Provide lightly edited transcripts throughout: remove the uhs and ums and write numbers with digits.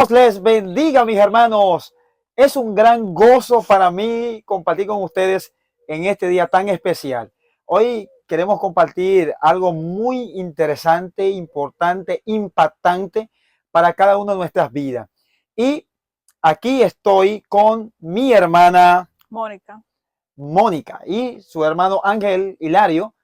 Dios les bendiga, mis hermanos. Es un gran gozo para mí compartir con ustedes en este día tan especial. Hoy queremos compartir algo muy interesante, importante, impactante para cada una de nuestras vidas. Y aquí estoy con mi hermana Mónica y su hermano Ángel Hilario,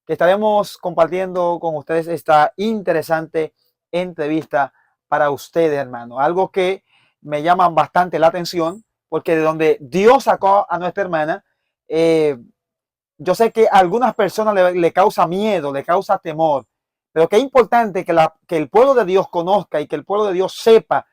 que estaremos compartiendo con ustedes esta interesante entrevista para ustedes, hermano. Algo que me llama bastante la atención, porque de donde Dios sacó a nuestra hermana, yo sé que a algunas personas le causa miedo, le causa temor, pero qué importante que el pueblo de Dios conozca y que el pueblo de Dios sepa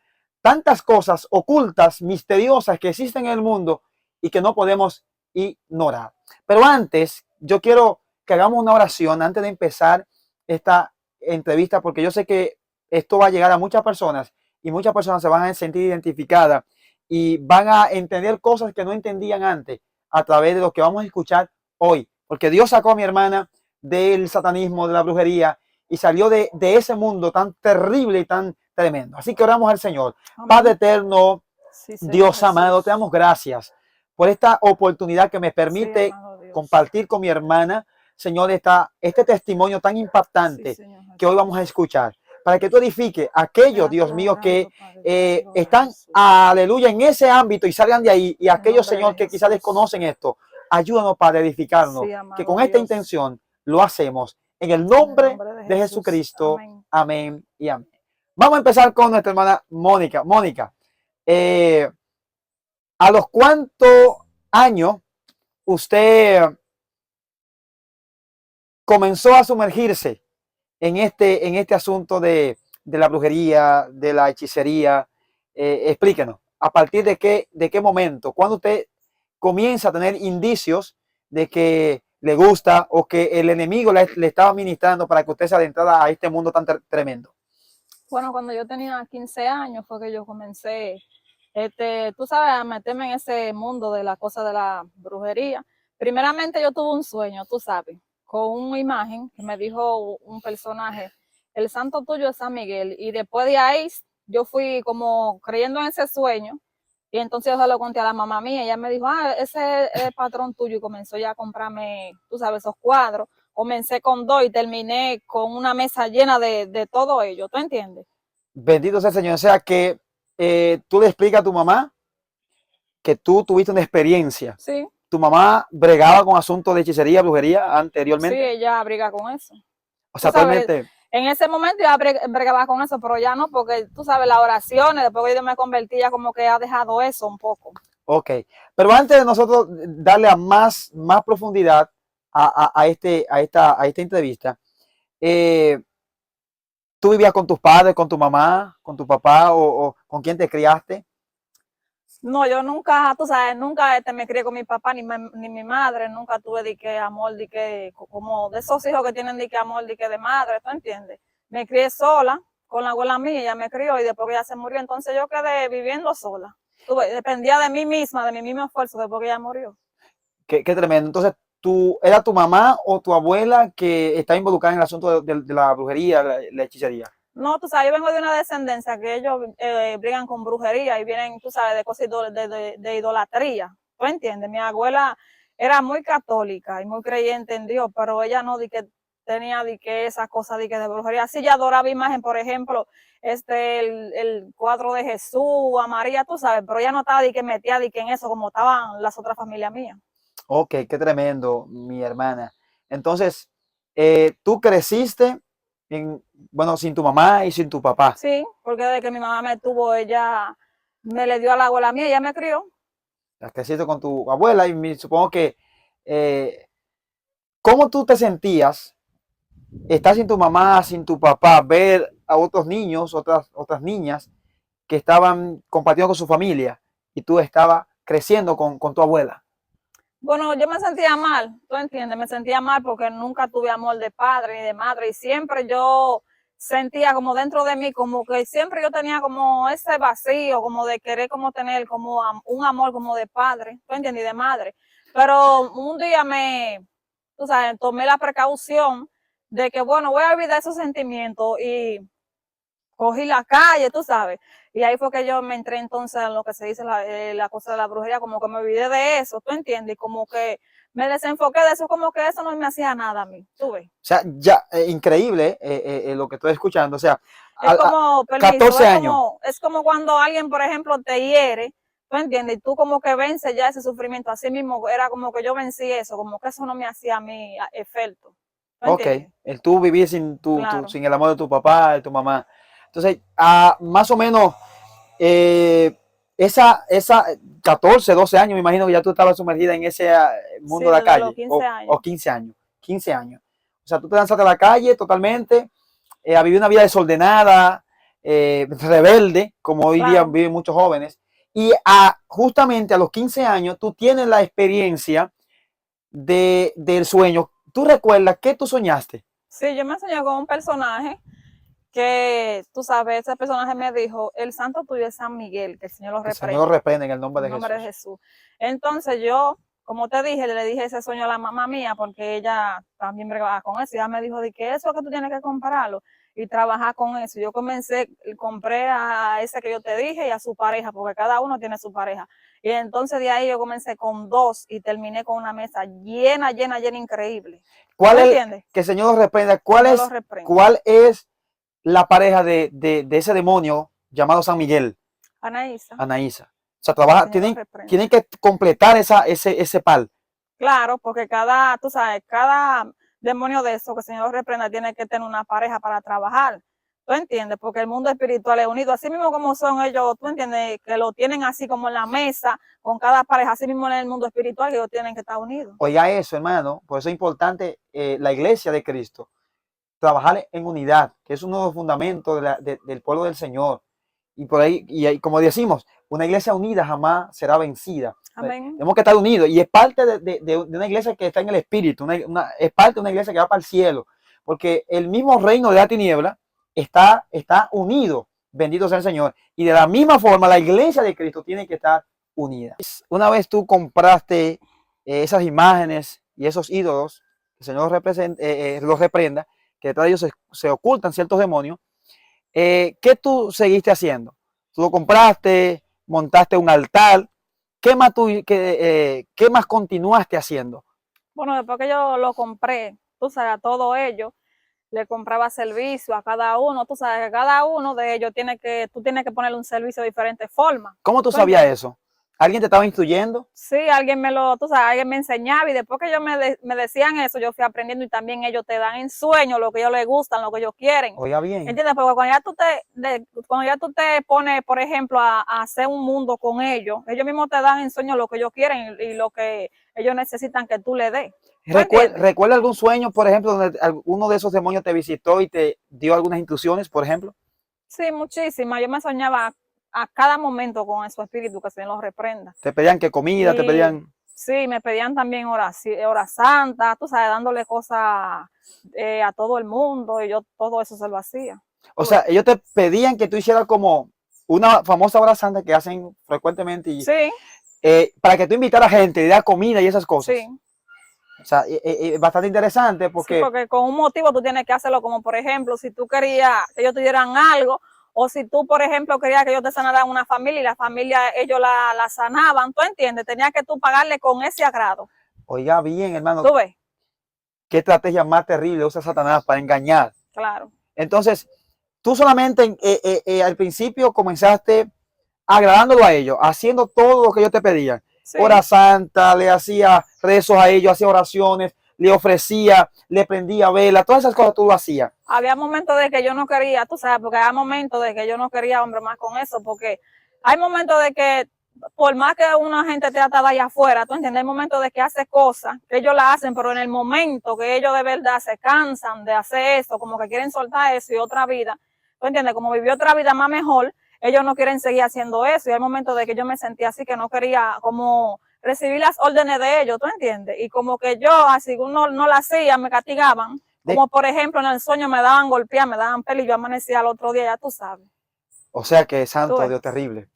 tantas cosas ocultas, misteriosas que existen en el mundo y que no podemos ignorar. Pero antes, yo quiero que hagamos una oración antes de empezar esta entrevista, porque yo sé que esto va a llegar a muchas personas y muchas personas se van a sentir identificadas y van a entender cosas que no entendían antes a través de lo que vamos a escuchar hoy. Porque Dios sacó a mi hermana del satanismo, de la brujería, y salió de ese mundo tan terrible y tan tremendo. Así que oramos al Señor. Amén. Padre eterno, sí, Dios amado, te damos gracias por esta oportunidad que me permite compartir con mi hermana, Señor, este testimonio tan impactante que hoy vamos a escuchar, para que tú edifiques a aquellos, Dios mío, que están, aleluya, en ese ámbito y salgan de ahí, y aquellos, Señor, que quizás desconocen esto. Ayúdanos para edificarnos, que con esta intención lo hacemos en el nombre de Jesucristo. Amén y amén. Vamos a empezar con nuestra hermana Mónica. Mónica, ¿a los cuántos años usted comenzó a sumergirse en este asunto de la brujería, de la hechicería? Explíquenos, ¿a partir de qué momento? ¿Cuándo usted comienza a tener indicios de que le gusta o que el enemigo le estaba ministrando para que usted se adentrara a este mundo tan tremendo? Bueno, cuando yo tenía 15 años fue que yo comencé, tú sabes, a meterme en ese mundo de la cosa de la brujería. Primeramente yo tuve un sueño, tú sabes, con una imagen que me dijo un personaje, el santo tuyo es San Miguel, y después de ahí yo fui como creyendo en ese sueño, y entonces yo se lo conté a la mamá mía, ella me dijo, ese es el patrón tuyo, y comenzó ya a comprarme, tú sabes, esos cuadros. Comencé con 2 y terminé con una mesa llena de todo ello, ¿tú entiendes? Bendito sea el Señor. O sea que tú le explicas a tu mamá que tú tuviste una experiencia. Sí. ¿Tu mamá bregaba con asuntos de hechicería, brujería anteriormente? Sí, ella briga con eso. O sea, actualmente... En ese momento ya bregaba con eso, pero ya no, porque tú sabes, las oraciones, después que yo me convertí, ya como que ha dejado eso un poco. Ok, pero antes de nosotros darle a más profundidad a esta entrevista, ¿tú vivías con tus padres, con tu mamá, con tu papá o con quién te criaste? No, yo nunca, tú sabes, nunca me crié con mi papá ni mi madre, nunca tuve de que amor, de que, como de esos hijos que tienen de que amor, de que de madre, ¿tú entiendes? Me crié sola, con la abuela mía, ella me crió y después que ella se murió, entonces yo quedé viviendo sola. Dependía de mí misma, de mi mismo esfuerzo después que ella murió. Qué tremendo. Entonces, ¿era tu mamá o tu abuela que está involucrada en el asunto de la brujería, la hechicería? No, tú sabes, yo vengo de una descendencia que ellos brigan con brujería y vienen, tú sabes, de cosas de idolatría. ¿Tú entiendes? Mi abuela era muy católica y muy creyente en Dios, pero ella no di que tenía di que esas cosas di que de brujería. Sí, ella adoraba imagen, por ejemplo, el cuadro de Jesús, a María, tú sabes, pero ella no estaba di que metía di que en eso como estaban las otras familias mías. Ok, qué tremendo, mi hermana. Entonces, tú creciste bueno, sin tu mamá y sin tu papá. Sí, porque desde que mi mamá me tuvo, ella me le dio a la abuela mía, ella me crió. Creciste con tu abuela y supongo que, ¿cómo tú te sentías estar sin tu mamá, sin tu papá, ver a otros niños, otras niñas que estaban compartiendo con su familia y tú estabas creciendo con tu abuela? Bueno, yo me sentía mal, ¿tú entiendes? Me sentía mal porque nunca tuve amor de padre ni de madre y siempre yo sentía como dentro de mí, como que siempre yo tenía como ese vacío, como de querer como tener como un amor como de padre, ¿tú entiendes? Y de madre. Pero un día tú sabes, tomé la precaución de que, bueno, voy a olvidar esos sentimientos y cogí la calle, tú sabes, Y ahí fue que yo me entré entonces en lo que se dice la cosa de la brujería, como que me olvidé de eso, ¿tú entiendes? Y como que me desenfoqué de eso, como que eso no me hacía nada a mí, ¿tú ves? O sea, ya, increíble lo que estoy escuchando. O sea, Es como, permiso, 14 años. es como cuando alguien, por ejemplo, te hiere, ¿tú entiendes? Y tú como que vences ya ese sufrimiento. Así mismo era como que yo vencí eso, como que eso no me hacía a mí efecto. ¿Tú Ok, entiendes? el tú vivir sin, Claro. sin el amor de tu papá, de tu mamá. Entonces, más o menos, esa 14, 12 años, me imagino que ya tú estabas sumergida en ese mundo Sí, de la desde los calle, 15 o años. 15 años, 15 años. O sea, tú te lanzaste a la calle totalmente, a vivir una vida desordenada, rebelde, como hoy día Claro. viven muchos jóvenes. Y justamente a los 15 años, tú tienes la experiencia del sueño. ¿Tú recuerdas qué tú soñaste? Sí, yo me soñé con un personaje que, tú sabes, ese personaje me dijo, el santo tuyo es San Miguel, que el Señor lo Que el Señor lo reprenda, reprende en el nombre en de nombre de Jesús. Jesús. Entonces yo, como te dije, le dije ese sueño a la mamá mía, porque ella también bregaba con eso, y ella me dijo de que eso es que tú tienes que comprarlo y trabajar con eso. Yo compré a ese que yo te dije y a su pareja, porque cada uno tiene su pareja. Y entonces de ahí yo comencé con 2 y terminé con una mesa llena, llena, llena, increíble. ¿Tú ¿Cuál es, entiendes? que el Señor lo reprenda, Señor lo reprenda. cuál es la pareja de ese demonio llamado San Miguel? Anaísa, Anaísa. O sea, que el trabaja, Señor lo reprenda. tienen que completar ese par. Claro, porque cada, tú sabes, cada demonio de eso que el Señor lo reprenda tiene que tener una pareja para trabajar. ¿Tú entiendes? Porque el mundo espiritual es unido. Así mismo como son ellos, ¿tú entiendes? Que lo tienen así como en la mesa, con cada pareja, así mismo en el mundo espiritual, que ellos tienen que estar unidos. Oiga eso, hermano. Por eso es importante la iglesia de Cristo. Trabajar en unidad, que es uno de los fundamentos del pueblo del Señor. Y por ahí, como decimos, una iglesia unida jamás será vencida. Amén. Tenemos que estar unidos. Y es parte de una iglesia que está en el espíritu, es parte de una iglesia que va para el cielo. Porque el mismo reino de la tiniebla está unido. Bendito sea el Señor. Y de la misma forma, la iglesia de Cristo tiene que estar unida. Una vez tú compraste esas imágenes y esos ídolos, el Señor los reprenda, que detrás de ellos se ocultan ciertos demonios. ¿Qué tú seguiste haciendo? Tú lo compraste, montaste un altar. ¿Qué más continuaste haciendo? Bueno, después que yo lo compré, tú sabes, a todo ello, le compraba servicio a cada uno, tú sabes que cada uno de ellos tú tienes que ponerle un servicio de diferentes formas. ¿Cómo tú ¿Tú sabías entiendes? eso? ¿Alguien te estaba instruyendo? Sí, tú sabes, alguien me enseñaba y después que ellos me decían eso, yo fui aprendiendo y también ellos te dan en sueño lo que ellos les gustan, lo que ellos quieren. Oiga bien. ¿Entiendes? Porque cuando ya tú te pones, por ejemplo, a hacer un mundo con ellos mismos te dan en sueño lo que ellos quieren y lo que ellos necesitan que tú le des. ¿Tú entiendes? ¿Recuerda algún sueño, por ejemplo, donde alguno de esos demonios te visitó y te dio algunas instrucciones, por ejemplo? Sí, muchísimas. Yo me soñaba a cada momento con esos espíritus que se los reprenda. Te pedían que comida, te Y pedían... sí, me pedían también horas santas, tú sabes, dándole cosas a todo el mundo y yo todo eso se lo hacía. O sea, ellos te pedían que tú hicieras como una famosa hora santa que hacen frecuentemente y, Sí, para que tú invitaras gente, y dar comida y esas cosas. sí. O sea, bastante interesante Sí, porque, porque con un motivo tú tienes que hacerlo, como por ejemplo, si tú querías que ellos te dieran algo, o si tú, por ejemplo, querías que ellos te sanaran una familia y la familia, ellos la sanaban, ¿tú entiendes? Tenías que tú pagarle con ese agrado. oiga bien, hermano, ¿Tú ves? qué estrategia más terrible usa Satanás para engañar. Claro. Entonces, tú solamente al principio comenzaste agradándolo a ellos, haciendo todo lo que ellos te pedían. Sí. Hora santa, le hacía rezos a ellos, hacía oraciones, le ofrecía, le prendía vela, todas esas cosas tú lo hacías. Había momentos de que yo no quería, tú sabes, porque había momentos de que yo no quería, hombre, más con eso, porque hay momentos de que, por más que una gente te atada allá afuera, tú entiendes, hay momentos de que hace cosas, que ellos la hacen, pero en el momento que ellos de verdad se cansan de hacer eso, como que quieren soltar eso y otra vida, tú entiendes, como vivió otra vida más mejor, ellos no quieren seguir haciendo eso, y hay momentos de que yo me sentía así, que no quería como recibir las órdenes de ellos, ¿tú entiendes? Y como que yo, así uno no la hacía, me castigaban. Como por ejemplo en el sueño me daban golpear, me daban pelo y yo amanecía al otro día, ya tú sabes. O sea que, santo Dios, terrible.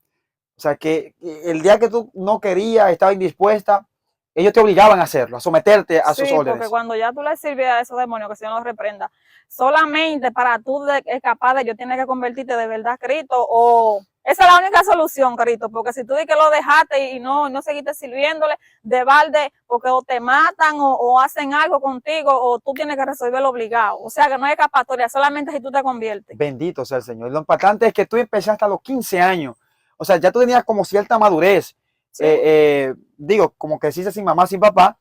O sea que el día que tú no querías, estaba indispuesta, ellos te obligaban a hacerlo, a someterte a sus Sí, porque órdenes. cuando ya tú le sirves a esos demonios, que el Señor los reprenda, solamente para tú escapar de ellos tienes que convertirte de verdad a Cristo o Esa es la única solución, Carito, porque si tú dices que lo dejaste y no seguiste sirviéndole de balde, porque o te matan o hacen algo contigo, o tú tienes que resolverlo obligado. O sea que no hay escapatoria, solamente si tú te conviertes. Bendito sea el Señor. Lo importante es que tú empezaste a los 15 años. O sea, ya tú tenías como cierta madurez. Sí. Digo, como que decís sin mamá, sin papá,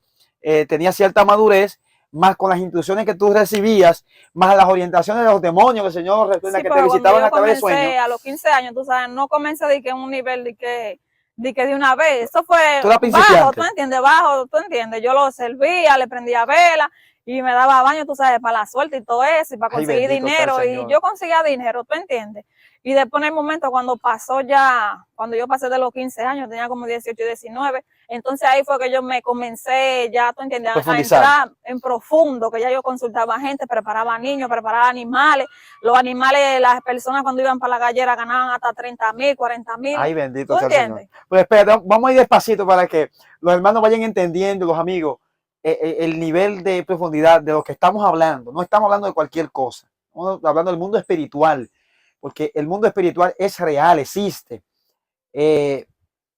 tenías cierta madurez, más con las instrucciones que tú recibías, más las orientaciones de los demonios que el Señor recuerda Sí, que te visitaban a través de sueños. A los 15 años, tú sabes, no comencé de que en un nivel de una vez. Eso fue Tú eras bajo, tú principiante. entiendes, bajo, tú entiendes. Yo lo servía, le prendía vela y me daba baño, tú sabes, para la suerte y todo eso, y para Ay, conseguir bendito sea el dinero. Y Señor. yo conseguía dinero, tú entiendes. Y después en el momento cuando pasó ya, cuando yo pasé de los 15 años, tenía como 18 y 19, entonces ahí fue que yo me comencé ya, tú entiendes, a entrar en profundo, que ya yo consultaba gente, preparaba niños, preparaba animales. Los animales, las personas cuando iban para la gallera ganaban hasta 30,000, 40,000. Ay, bendito ¿Tú sea el entiendes? Señor. Pues espérate, vamos a ir despacito para que los hermanos vayan entendiendo, los amigos, el nivel de profundidad de lo que estamos hablando. No estamos hablando de cualquier cosa. Estamos hablando del mundo espiritual, porque el mundo espiritual es real, existe.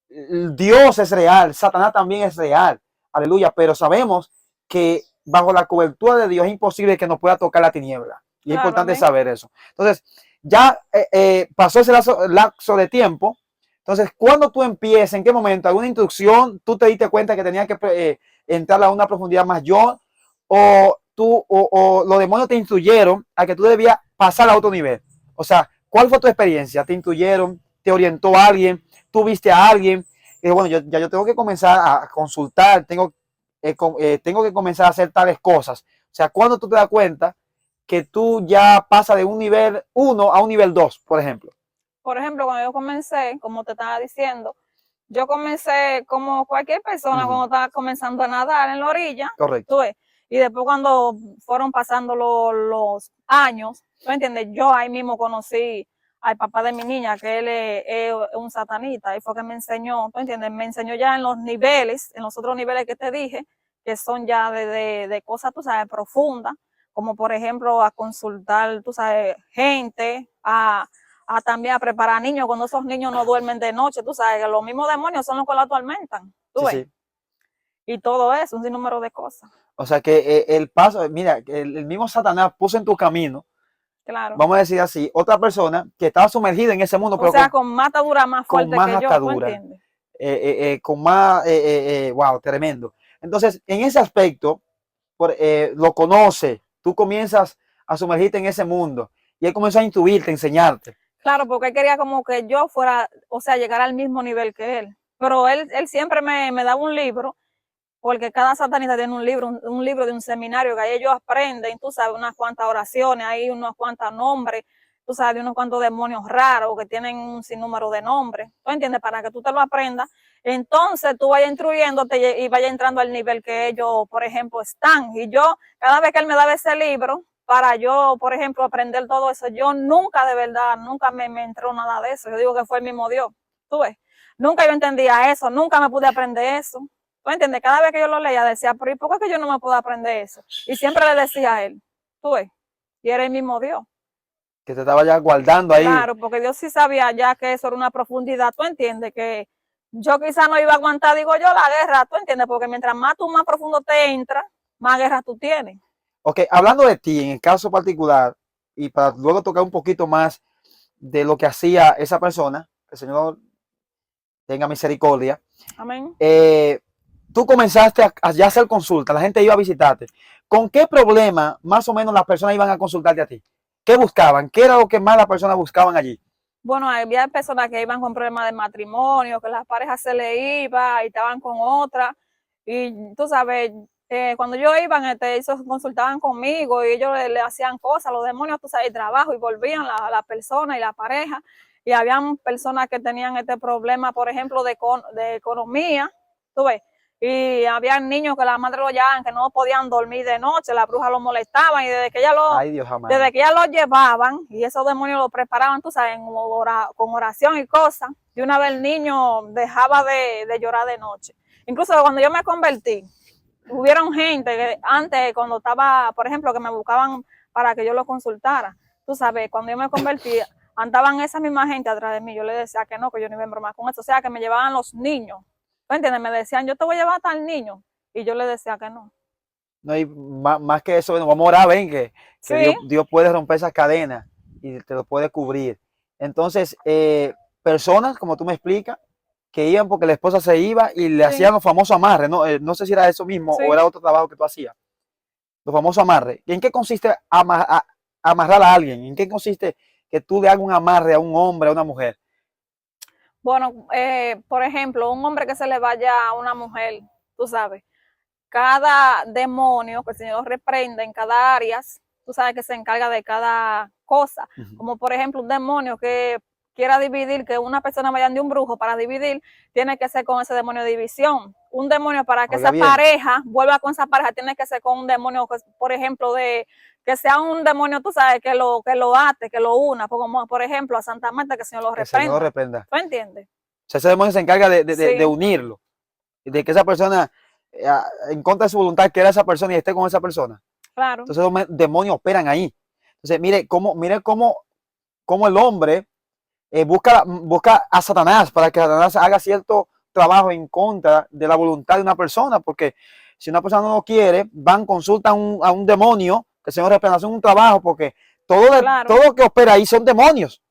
Dios es real, Satanás también es real. Aleluya, pero sabemos que bajo la cobertura de Dios es imposible que nos pueda tocar la tiniebla. Y es importante saber eso. Entonces, ya pasó ese lapso de tiempo. Entonces, cuando tú empiezas, ¿en qué momento? ¿Alguna instrucción? ¿Tú te diste cuenta que tenías que entrar a una profundidad mayor? ¿O los demonios te instruyeron a que tú debías pasar a otro nivel? O sea, ¿cuál fue tu experiencia? ¿Te instruyeron? ¿Te orientó alguien? ¿Tú viste a alguien? Y bueno, yo tengo que comenzar a consultar, tengo que comenzar a hacer tales cosas. O sea, cuando tú te das cuenta que tú ya pasas de un nivel 1 a un nivel 2, por ejemplo. Por ejemplo, cuando yo comencé, como te estaba diciendo, yo comencé como cualquier persona cuando estaba comenzando a nadar en la orilla. Correcto. ¿Tú ves? Y después cuando fueron pasando los años, ¿tú entiendes? Yo ahí mismo conocí al papá de mi niña, que él es un satanista, y fue que me enseñó, ¿tú entiendes? Me enseñó ya en los niveles, en los otros niveles que te dije, que son ya de cosas, tú sabes, profundas, como por ejemplo a consultar, tú sabes, gente, también a preparar niños cuando esos niños no duermen de noche, tú sabes que los mismos demonios son los que la atormentan, ¿tú ves? Sí. Y todo eso, un sinnúmero de cosas. O sea que el paso, mira, el mismo Satanás puso en tu camino, claro, vamos a decir así, otra persona que estaba sumergida en ese mundo, pero o sea, con más atadura más fuerte con más que atadura, yo, ¿tú entiendes? Con más, wow, tremendo. Entonces, en ese aspecto, lo conoce, tú comienzas a sumergirte en ese mundo y él comienza a instruirte, a enseñarte. Claro, porque él quería como que yo fuera, o sea, llegar al mismo nivel que él. Pero él siempre me daba un libro, porque cada satanista tiene un libro de un seminario que ahí ellos aprenden, tú sabes, unas cuantas oraciones, hay unos cuantos nombres, tú sabes, de unos cuantos demonios raros que tienen un sinnúmero de nombres, ¿tú entiendes? Para que tú te lo aprendas. Entonces tú vayas instruyéndote y vayas entrando al nivel que ellos, por ejemplo, están. Y yo, cada vez que él me daba ese libro, para yo, por ejemplo, aprender todo eso, yo nunca de verdad, nunca me entró nada de eso. Yo digo que fue el mismo Dios, tú ves. Nunca yo entendía eso, nunca me pude aprender eso. ¿Tú entiendes? Cada vez que yo lo leía decía, pero ¿y por qué que yo no me puedo aprender eso? Y siempre le decía a él, tú ves, y era el mismo Dios. Que te estaba ya guardando ahí. Claro, porque Dios sí sabía ya que eso era una profundidad, tú entiendes, que yo quizá no iba a aguantar, digo yo, la guerra, tú entiendes, porque mientras más tú más profundo te entras, más guerra tú tienes. Ok, hablando de ti, en el caso particular, y para luego tocar un poquito más de lo que hacía esa persona, que el Señor tenga misericordia. Amén. Tú comenzaste a ya hacer consulta, la gente iba a visitarte. ¿Con qué problema más o menos las personas iban a consultarte a ti? ¿Qué buscaban? ¿Qué era lo que más las personas buscaban allí? Bueno, había personas que iban con problemas de matrimonio, que las parejas se le iba y estaban con otra. Y tú sabes, cuando yo iban, ellos consultaban conmigo y ellos le hacían cosas, los demonios, tú sabes, trabajo y volvían la persona y la pareja. Y habían personas que tenían este problema, por ejemplo, de economía, tú ves. Y había niños que la madre lo llamaban, que no podían dormir de noche, la bruja los molestaban y desde que ella los llevaban y esos demonios lo preparaban, tú sabes, con oración y cosas, y una vez el niño dejaba de llorar de noche. Incluso cuando yo me convertí, hubieron gente que antes, cuando estaba, por ejemplo, que me buscaban para que yo lo consultara, tú sabes, cuando yo me convertí, andaban esa misma gente atrás de mí. Yo le decía que no, que yo no iba a bromar con eso. O sea, que me llevaban los niños. ¿Tú entiendes? Me decían, yo te voy a llevar a tal niño. Y yo le decía que no. No hay más que eso. Bueno, vamos a orar, ven, que Sí, Dios puede romper esas cadenas y te lo puede cubrir. Entonces, personas, como tú me explicas, que iban porque la esposa se iba y le sí, hacían los famosos amarres, ¿no? No sé si era eso mismo o sí. era otro trabajo que tú hacías. Los famosos amarres. ¿En qué consiste amarrar a alguien? ¿En qué consiste que tú le hagas un amarre a un hombre, a una mujer? Bueno, por ejemplo, un hombre que se le vaya a una mujer, tú sabes, cada demonio que el Señor reprenda en cada área, tú sabes que se encarga de cada cosa. Ujú. Como por ejemplo un demonio que quiera dividir, que una persona vaya de un brujo para dividir, tiene que ser con ese demonio de división. Un demonio para que Oiga esa bien, pareja vuelva con esa pareja, tiene que ser con un demonio, por ejemplo, de que sea un demonio, tú sabes, que lo ate, que lo una, como por ejemplo a Santa Marta, que el Señor lo que el Señor lo reprenda. reprenda. ¿Tú entiendes? O sea, ese demonio se encarga de Sí, unirlo, de que esa persona, en contra de su voluntad, quiera esa persona y esté con esa persona. claro, Entonces los demonios operan ahí. Entonces, mire cómo el hombre busca a Satanás para que Satanás haga cierto trabajo en contra de la voluntad de una persona, porque si una persona no lo quiere, van, consultan a un demonio, que el Señor reprenda, hacen un trabajo, porque claro. todo lo que opera ahí son demonios.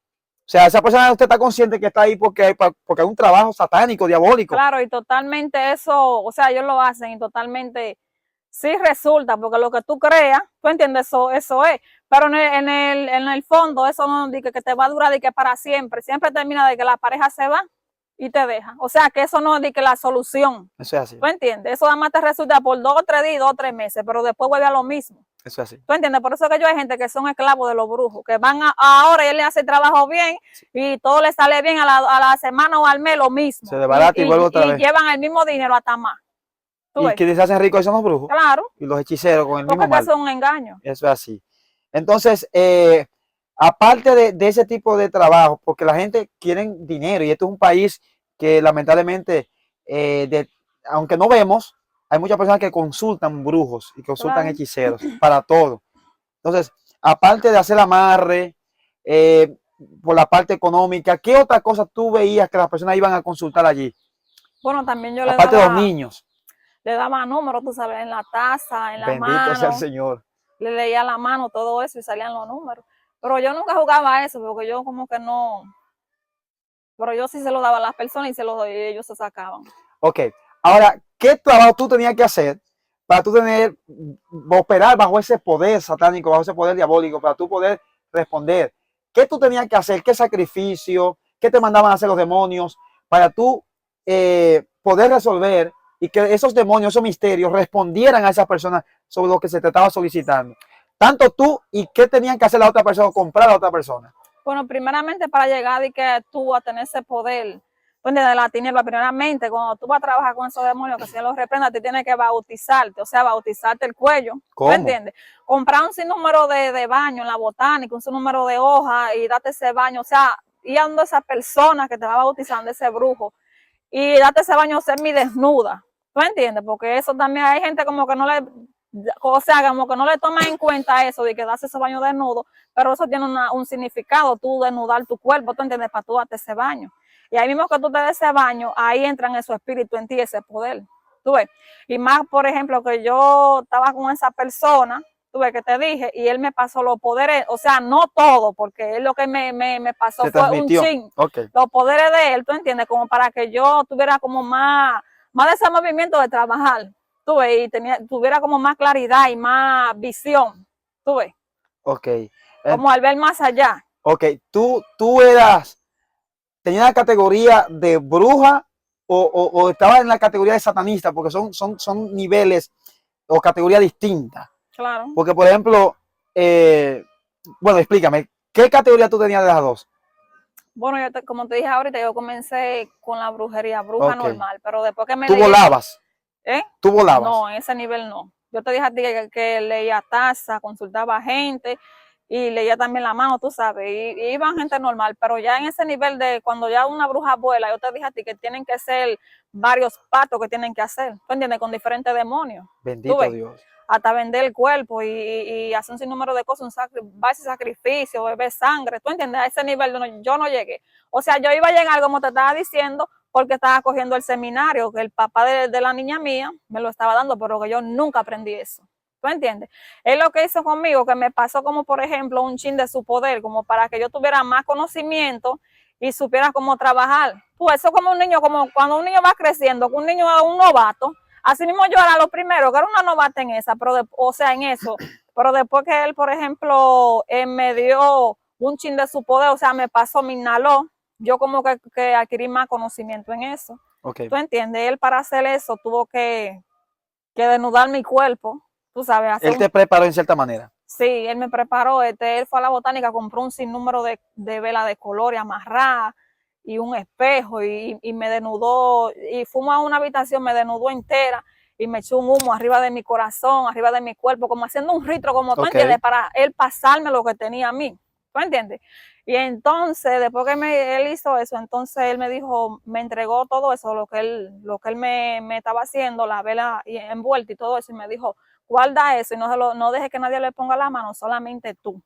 O sea, esa persona usted está consciente que está ahí porque hay un trabajo satánico, diabólico. Claro, y totalmente eso, o sea, ellos lo hacen y totalmente sí resulta, porque lo que tú creas, tú entiendes, eso es, pero en el fondo eso no dice que te va a durar de que para siempre, siempre termina de que la pareja se va y te deja, o sea, que eso no es de que la solución, Eso es así, tú entiendes, eso además te resulta por 2 o 3 días, 2 o 3 meses, pero después vuelve a lo mismo. eso es así. ¿Tú entiendes? Por eso que yo hay gente que son esclavos de los brujos, que van ahora y él le hace el trabajo bien Sí. y todo le sale bien a la semana o al mes lo Se mismo. desbarata y vuelve otra Y vez. llevan el mismo dinero hasta más. ¿Tú Y ves? que se hacen ricos son los brujos Claro, y los hechiceros con el porque mismo es que mal. eso es un engaño. Eso es así. Entonces, aparte de ese tipo de trabajo, porque la gente quiere dinero y esto es un país que lamentablemente, aunque no vemos, hay muchas personas que consultan brujos y consultan Claro. hechiceros para todo. Entonces, aparte de hacer amarre, eh, por la parte económica, ¿qué otra cosa tú veías que las personas iban a consultar allí? Bueno, también yo Aparte de los niños. le daba números, tú sabes, en la taza, en la Bendito sea el mano, Señor. le leía la mano, todo eso y salían los números. Pero yo nunca jugaba a eso, porque yo como que no, pero yo sí se lo daba a las personas y se lo doy y ellos se sacaban. Ok, ahora, ¿qué trabajo tú tenías que hacer para tú operar bajo ese poder satánico, bajo ese poder diabólico, para tú poder responder? ¿Qué tú tenías que hacer? ¿Qué sacrificio? ¿Qué te mandaban a hacer los demonios para tú poder resolver y que esos demonios, esos misterios respondieran a esa persona sobre lo que se te estaba solicitando? Tanto tú y qué tenían que hacer la otra persona, comprar a la otra persona. Bueno, primeramente para llegar y que tú a tener ese poder, pues de la tiniebla, primeramente, cuando tú vas a trabajar con esos demonios, que el Señor los reprenda, te tienes que bautizarte, o sea, bautizarte el cuello, ¿tú ¿Cómo? entiendes? Comprar un sinnúmero de baño en la botánica, un sinnúmero de hojas y date ese baño, o sea, ir a esa persona que te va bautizando, ese brujo, y date ese baño semidesnuda, ¿tú entiendes? Porque eso también hay gente como que no le, o sea, como que no le toma en cuenta eso de que das ese baño desnudo, pero eso tiene un significado, tú desnudar tu cuerpo, ¿tú entiendes? Para tú darte ese baño. Y ahí mismo que tú te des ese baño, ahí entran esos espíritus en ti, ese poder. ¿Tú ves? Y más, por ejemplo, que yo estaba con esa persona, tú ves que te dije, y él me pasó los poderes, o sea, no todo, porque él lo que me pasó Te fue un transmitió. chin, Ok. los poderes de él, ¿tú entiendes? Como para que yo tuviera como más de ese movimiento de trabajar, tú ves, y tuviera como más claridad y más visión, tú ves, Ok. como al ver más allá. Ok. ¿Tenías la categoría de bruja o estabas en la categoría de satanista? Porque son niveles o categorías distintas. Claro. Porque, por ejemplo, bueno, explícame, ¿qué categoría tú tenías de las dos? Bueno, como te dije ahorita, yo comencé con la brujería, bruja Ok. normal, pero después que me Tú leí eso, volabas, ¿eh? tú volabas. No, en ese nivel no. Yo te dije a ti que leía taza, consultaba gente y leía también la mano, tú sabes, y iban gente normal, pero ya en ese nivel de cuando ya una bruja vuela, yo te dije a ti que tienen que ser varios patos que tienen que hacer, ¿tú entiendes? Con diferentes demonios, ¿tú Bendito ves? Dios. hasta vender el cuerpo y hacer un sinnúmero de cosas, base sacrificio, beber sangre, ¿tú entiendes? A ese nivel yo no llegué. O sea, yo iba a llegar, como te estaba diciendo, porque estaba cogiendo el seminario, que el papá de la niña mía me lo estaba dando, pero que yo nunca aprendí eso. ¿Tú entiendes? Él lo que hizo conmigo, que me pasó como, por ejemplo, un chin de su poder, como para que yo tuviera más conocimiento y supiera cómo trabajar. Pues eso como un niño, como cuando un niño va creciendo, que un niño es un novato, así mismo yo era lo primero, que era una novata en esa, pero o sea, en eso, pero después que él, por ejemplo, me dio un chin de su poder, o sea, me pasó, me inhaló, yo como que adquirí más conocimiento en eso. Okay. ¿Tú entiendes? Él para hacer eso tuvo que desnudar mi cuerpo, tú sabes. Él te preparó en cierta manera. Sí, él me preparó, él fue a la botánica, compró un sinnúmero de velas de colores amarradas y un espejo y me desnudó, y fuimos a una habitación, me desnudó entera y me echó un humo arriba de mi corazón, arriba de mi cuerpo, como haciendo un rito, como tú entiendes, para él pasarme lo que tenía a mí, ¿tú entiendes? Y entonces, después que él hizo eso, entonces él me dijo, me entregó todo eso, lo que él me estaba haciendo, la vela envuelta y todo eso, y me dijo, guarda eso y no deje que nadie le ponga la mano, solamente tú.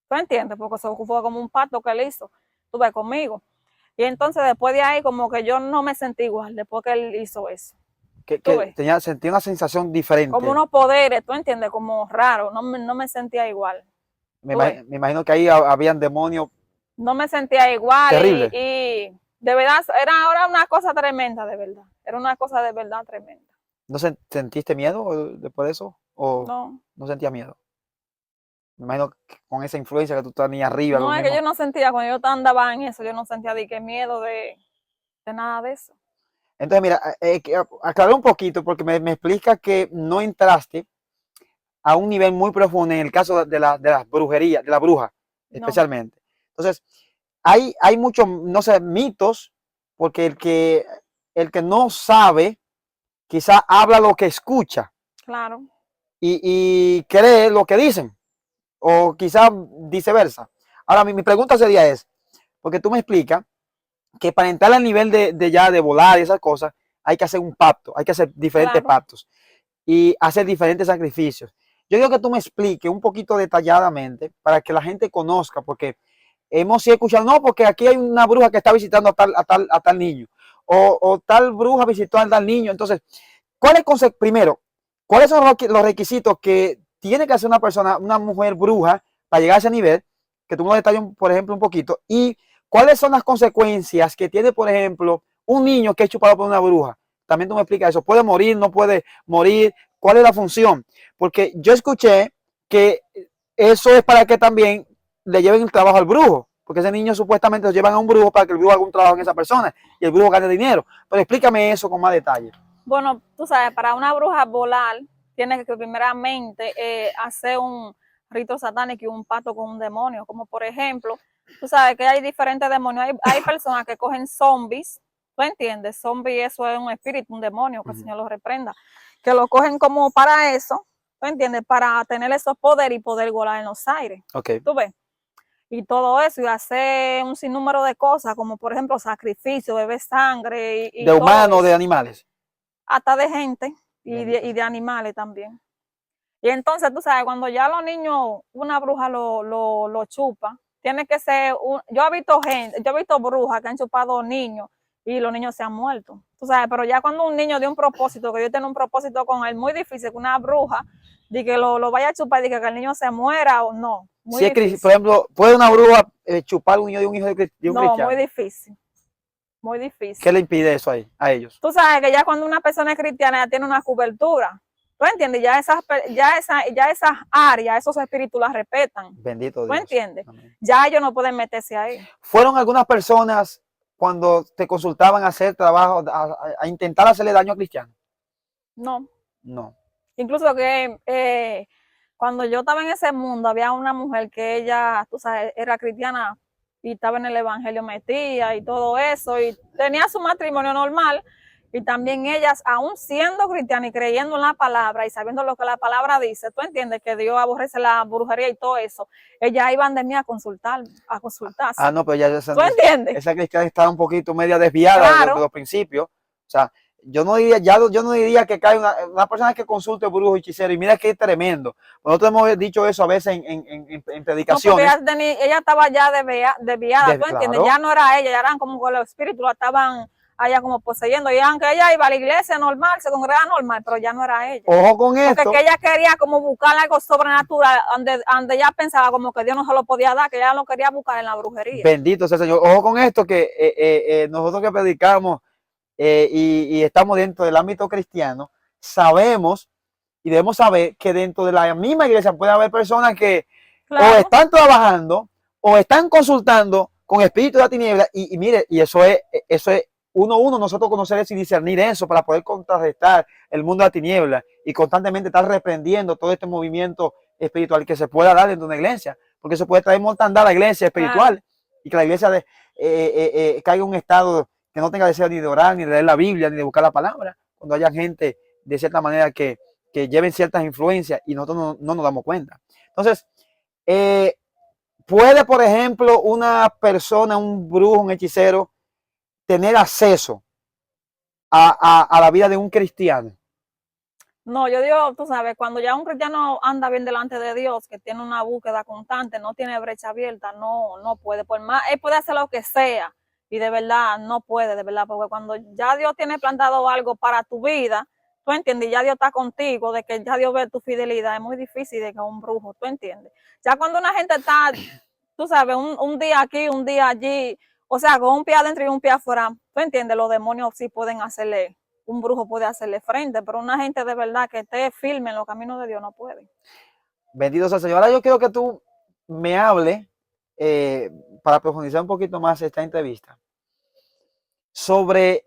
¿Tú entiendes? Porque eso fue como un pacto que él hizo, tú ves, conmigo. Y entonces después de ahí como que yo no me sentí igual, después que él hizo eso. Sentí una sensación diferente. Como unos poderes, ¿tú entiendes? Como raro, no me sentía igual. Me imagino que ahí habían demonios. No me sentía igual. Terrible. Y de verdad, era una cosa tremenda, de verdad. Era una cosa de verdad tremenda. ¿No sentiste miedo después de eso? ¿O no sentías miedo? Me imagino que con esa influencia que tú tenías arriba. No, es que yo no sentía, cuando yo andaba en eso, yo no sentía de qué miedo de nada de eso. Entonces, mira, aclarar un poquito, porque me explica que no entraste a un nivel muy profundo en el caso de las brujerías, de la bruja, especialmente. Entonces, hay muchos, no sé, mitos, porque el que no sabe, quizá habla lo que escucha. Claro. Y cree lo que dicen, o quizá viceversa. Ahora, mi pregunta sería porque tú me explicas que para entrar al nivel de volar y esas cosas, hay que hacer un pacto, hay que hacer diferentes pactos y hacer diferentes sacrificios. Yo quiero que tú me expliques un poquito detalladamente para que la gente conozca, porque hemos escuchado, no, porque aquí hay una bruja que está visitando a tal niño, o tal bruja visitó a tal niño. Entonces, primero, ¿cuáles son los requisitos que tiene que hacer una persona, una mujer bruja, para llegar a ese nivel? Que tú me lo detalles, por ejemplo, un poquito. Y ¿cuáles son las consecuencias que tiene, por ejemplo, un niño que es chupado por una bruja? También tú me explicas eso. ¿Puede morir? ¿No puede morir? ¿Cuál es la función? Porque yo escuché que eso es para que también le lleven el trabajo al brujo. Porque ese niño supuestamente lo llevan a un brujo para que el brujo haga un trabajo en esa persona y el brujo gane dinero. Pero explícame eso con más detalle. Bueno, tú sabes, para una bruja volar, tiene que primeramente hacer un rito satánico y un pacto con un demonio. Como por ejemplo, tú sabes que hay diferentes demonios. Hay personas que cogen zombies, ¿tú entiendes? Zombie, eso es un espíritu, un demonio, que el Señor los reprenda. Que lo cogen como para eso, ¿tú entiendes? Para tener esos poderes y poder volar en los aires. Okay. ¿Tú ves? Y todo eso, y hacer un sinnúmero de cosas, como por ejemplo sacrificio, beber sangre. ¿De humanos o de animales? Hasta de gente y de animales también. Y entonces, tú sabes, cuando ya los niños, una bruja lo chupa, tiene que ser, yo he visto brujas que han chupado niños y los niños se han muerto. Tú sabes, pero ya cuando un niño de un propósito, que yo tengo un propósito con él, muy difícil que una bruja de que lo vaya a chupar y que el niño se muera o no. Muy difícil. Por ejemplo, ¿puede una bruja chupar un niño de un hijo de un cristiano? No, muy difícil. Muy difícil. ¿Qué le impide eso a ellos? Tú sabes que ya cuando una persona es cristiana ya tiene una cobertura. ¿Tú entiendes? Ya esas áreas, esos espíritus las respetan. Bendito Dios. ¿Tú entiendes? Amén. Ya ellos no pueden meterse ahí. ¿Fueron algunas personas cuando te consultaban a hacer trabajo, a intentar hacerle daño a cristianos? No. No. Incluso que cuando yo estaba en ese mundo, había una mujer que ella, tú sabes, era cristiana y estaba en el evangelio metida y todo eso, y tenía su matrimonio normal, y también ellas, aún siendo cristianas y creyendo en la palabra y sabiendo lo que la palabra dice, tú entiendes que Dios aborrece la brujería y todo eso, ellas iban de mí a consultarse. Ah, no, pero ya ¿Tú entiendes? Esa cristiana estaba un poquito media desviada de los principios. O sea, yo no diría, yo no diría que cae una persona que consulte brujo y hechicero, y mira que es tremendo. Nosotros hemos dicho eso a veces en No, porque predicaciones. ella estaba ya desviada, ¿tú entiendes? Claro, Ya no era ella, ya eran como que los espíritus la estaban allá como poseyendo. Y aunque ella iba a la iglesia normal, se congregaba normal, pero ya no era ella. ojo con Porque que esto. ella quería como buscar algo sobrenatural, donde ella pensaba como que Dios no se lo podía dar, que ella lo quería buscar en la brujería. Bendito sea el Señor. Ojo con esto que nosotros que predicamos y estamos dentro del ámbito cristiano, sabemos y debemos saber que dentro de la misma iglesia puede haber personas que o Claro, están trabajando o están consultando con espíritu de la tiniebla y mire, y eso es uno, nosotros conocer eso y discernir eso para poder contrarrestar el mundo de la tiniebla y constantemente estar reprendiendo todo este movimiento espiritual que se pueda dar dentro de una iglesia, porque eso puede traer mortandad a la iglesia claro. espiritual y que la iglesia caiga en un estado que no tenga deseo ni de orar, ni de leer la Biblia, ni de buscar la palabra, cuando haya gente de cierta manera que lleven ciertas influencias y nosotros no nos damos cuenta. Entonces, puede, por ejemplo, una persona, un brujo, un hechicero, tener acceso a la vida de un cristiano. No, yo digo, tú sabes, cuando ya un cristiano anda bien delante de Dios, que tiene una búsqueda constante, no tiene brecha abierta, no puede. Por más, él puede hacer lo que sea y de verdad no puede, de verdad, porque cuando ya Dios tiene plantado algo para tu vida, tú entiendes, ya Dios está contigo, de que ya Dios ve tu fidelidad, es muy difícil de que un brujo, tú entiendes. Ya cuando una gente está, tú sabes, un día aquí, un día allí, o sea, con un pie adentro y un pie afuera, tú entiendes, los demonios sí pueden hacerle, un brujo puede hacerle frente, pero una gente de verdad que esté firme en los caminos de Dios no puede. Bendito sea el Señor. Ahora yo quiero que tú me hables, para profundizar un poquito más esta entrevista, sobre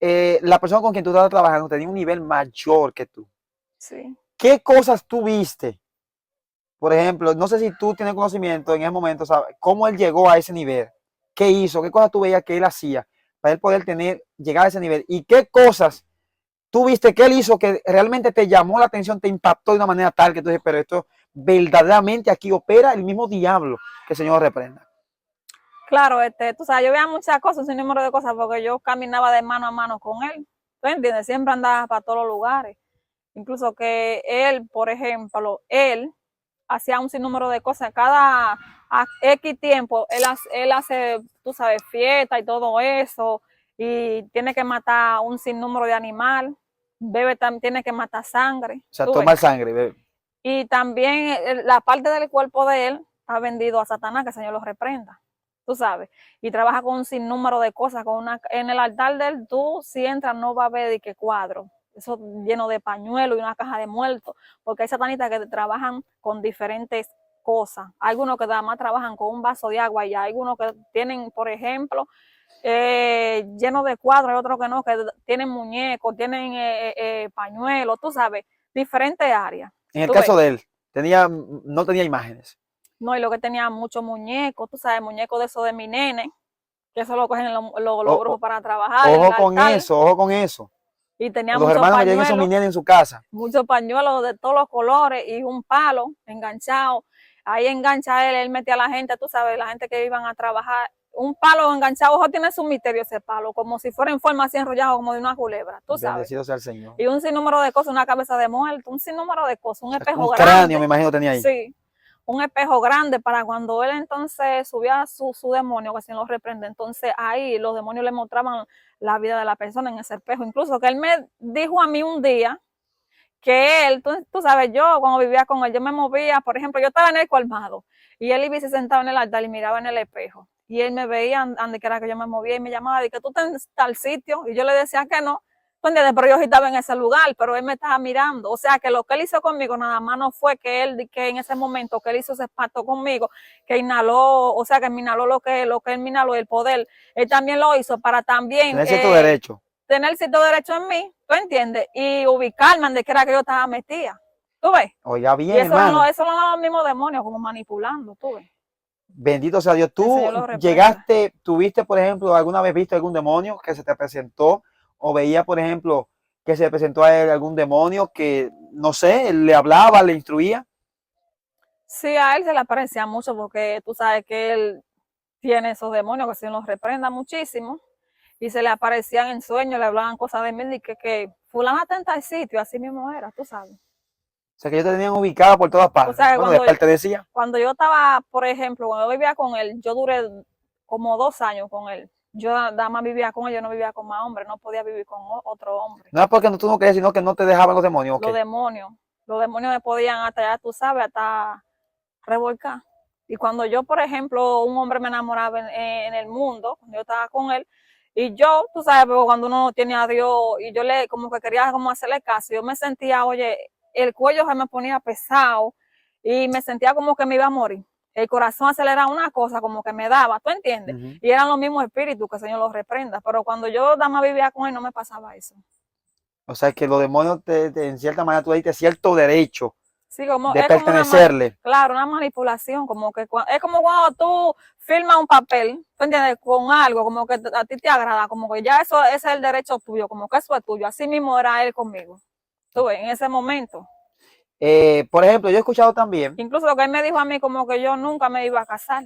la persona con quien tú estabas trabajando, tenía un nivel mayor que tú. Sí. ¿Qué cosas tú viste? Por ejemplo, no sé si tú tienes conocimiento en ese momento, ¿sabes? ¿Cómo él llegó a ese nivel? ¿Qué hizo? ¿Qué cosas tú veías que él hacía para él poder llegar a ese nivel? ¿Y qué cosas tú viste que él hizo que realmente te llamó la atención, te impactó de una manera tal que tú dices, pero esto verdaderamente aquí opera el mismo diablo, que el Señor reprenda? Claro, tú sabes, yo veía muchas cosas, un número de cosas, porque yo caminaba de mano a mano con él. ¿Tú entiendes? Siempre andaba para todos los lugares. Incluso que él, por ejemplo, él hacía un sinnúmero de cosas. Cada X tiempo, él hace, tú sabes, fiesta y todo eso, y tiene que matar un sinnúmero de animal, bebe también, tiene que matar sangre, O sea, tú ves. tomar sangre, bebé. Y también la parte del cuerpo de él ha vendido a Satanás, que el Señor lo reprenda, tú sabes. Y trabaja con un sinnúmero de cosas. En el altar de él, tú si entras no va a ver de qué cuadro. Eso lleno de pañuelos y una caja de muertos. Porque hay satanistas que trabajan con diferentes cosas. Hay algunos que nada más trabajan con un vaso de agua y hay algunos que tienen, por ejemplo, lleno de cuadros, hay otros que no, que tienen muñecos, tienen pañuelos, tú sabes, diferentes áreas. En el ¿Tú ves? caso de él, no tenía imágenes. No, y lo que tenía muchos muñecos, tú sabes, muñecos de eso de mi nene, que eso lo cogen los O, brujos para trabajar en el altar, ojo con eso. y tenía Los hermanos que tienen esos mineros en su casa. muchos pañuelos de todos los colores y un palo enganchado. Ahí engancha él metía a la gente, tú sabes, la gente que iban a trabajar, un palo enganchado, ojo, tiene su misterio ese palo, como si fuera en forma así enrollado, como de una culebra, tú sabes. Bendecido sea el Señor. Y un sinnúmero de cosas, una cabeza de muerto, un sinnúmero de cosas, un espejo Un grande. cráneo, me imagino, tenía ahí. Sí, un espejo grande para cuando él entonces subía su demonio, que si no lo reprende, entonces ahí los demonios le mostraban la vida de la persona en ese espejo. Incluso que él me dijo a mí un día que él, tú sabes, yo cuando vivía con él, yo me movía, por ejemplo, yo estaba en el colmado y él iba y se sentaba en el altar y miraba en el espejo. Y él me veía donde quiera que yo me movía y me llamaba, de que tú estás en tal sitio. Y yo le decía que no, pero yo estaba en ese lugar, pero él me estaba mirando. O sea, que lo que él hizo conmigo nada más no fue que en ese momento que él hizo ese pacto conmigo, que inhaló, o sea, que me inhaló lo que él me inhaló, el poder. Él también lo hizo para también Tener cierto derecho. tener cierto derecho en mí, ¿tú entiendes? Y ubicarme donde quiera que yo estaba metida. ¿Tú ves? Oiga Y bien, hermano. eso lo dan los mismos demonios, como manipulando, ¿tú ves? Bendito sea Dios. El Tú Señor lo reprenda. tuviste, por ejemplo, alguna vez visto algún demonio que se te presentó, o veía, por ejemplo, que se le presentó a él algún demonio que, no sé, le hablaba, le instruía. Sí, a él se le aparecía mucho porque tú sabes que él tiene esos demonios que se los reprenda muchísimo. y se le aparecían en sueños, le hablaban cosas de mí, y que fulana está en tal sitio, así mismo era, tú sabes. O sea, que ellos te tenían ubicada por todas O partes. sea, que Bueno, les pertenecía. cuando yo estaba, por ejemplo, cuando yo vivía con él, yo duré como 2 años con él. Yo nada más vivía con él, yo no vivía con más hombres, no podía vivir con otro hombre. No es porque tú no querías, sino que no te dejaban los demonios, ¿ok? Los demonios me podían hasta, ya tú sabes, hasta revolcar. Y cuando yo, por ejemplo, un hombre me enamoraba en el mundo, cuando yo estaba con él, y yo, tú sabes, pero cuando uno tiene a Dios, y yo le, como que quería como hacerle caso, yo me sentía, oye, el cuello se me ponía pesado, y me sentía como que me iba a morir. El corazón aceleraba una cosa, como que me daba, ¿tú entiendes? Y eran los mismos espíritus, que el Señor los reprenda. Pero cuando yo nada más vivía con él, no me pasaba eso. O sea, que los demonios, en cierta manera, tú le diste cierto derecho Sí, como, de es como pertenecerle. claro, una manipulación, como que es como cuando tú firmas un papel, ¿tú entiendes? Con algo, como que a ti te agrada, como que ya eso ese es el derecho tuyo, como que eso es tuyo. Así mismo era él conmigo. Tú ves, en ese momento. Por ejemplo, yo he escuchado también, Incluso lo que él me dijo a mí, como que yo nunca me iba a casar,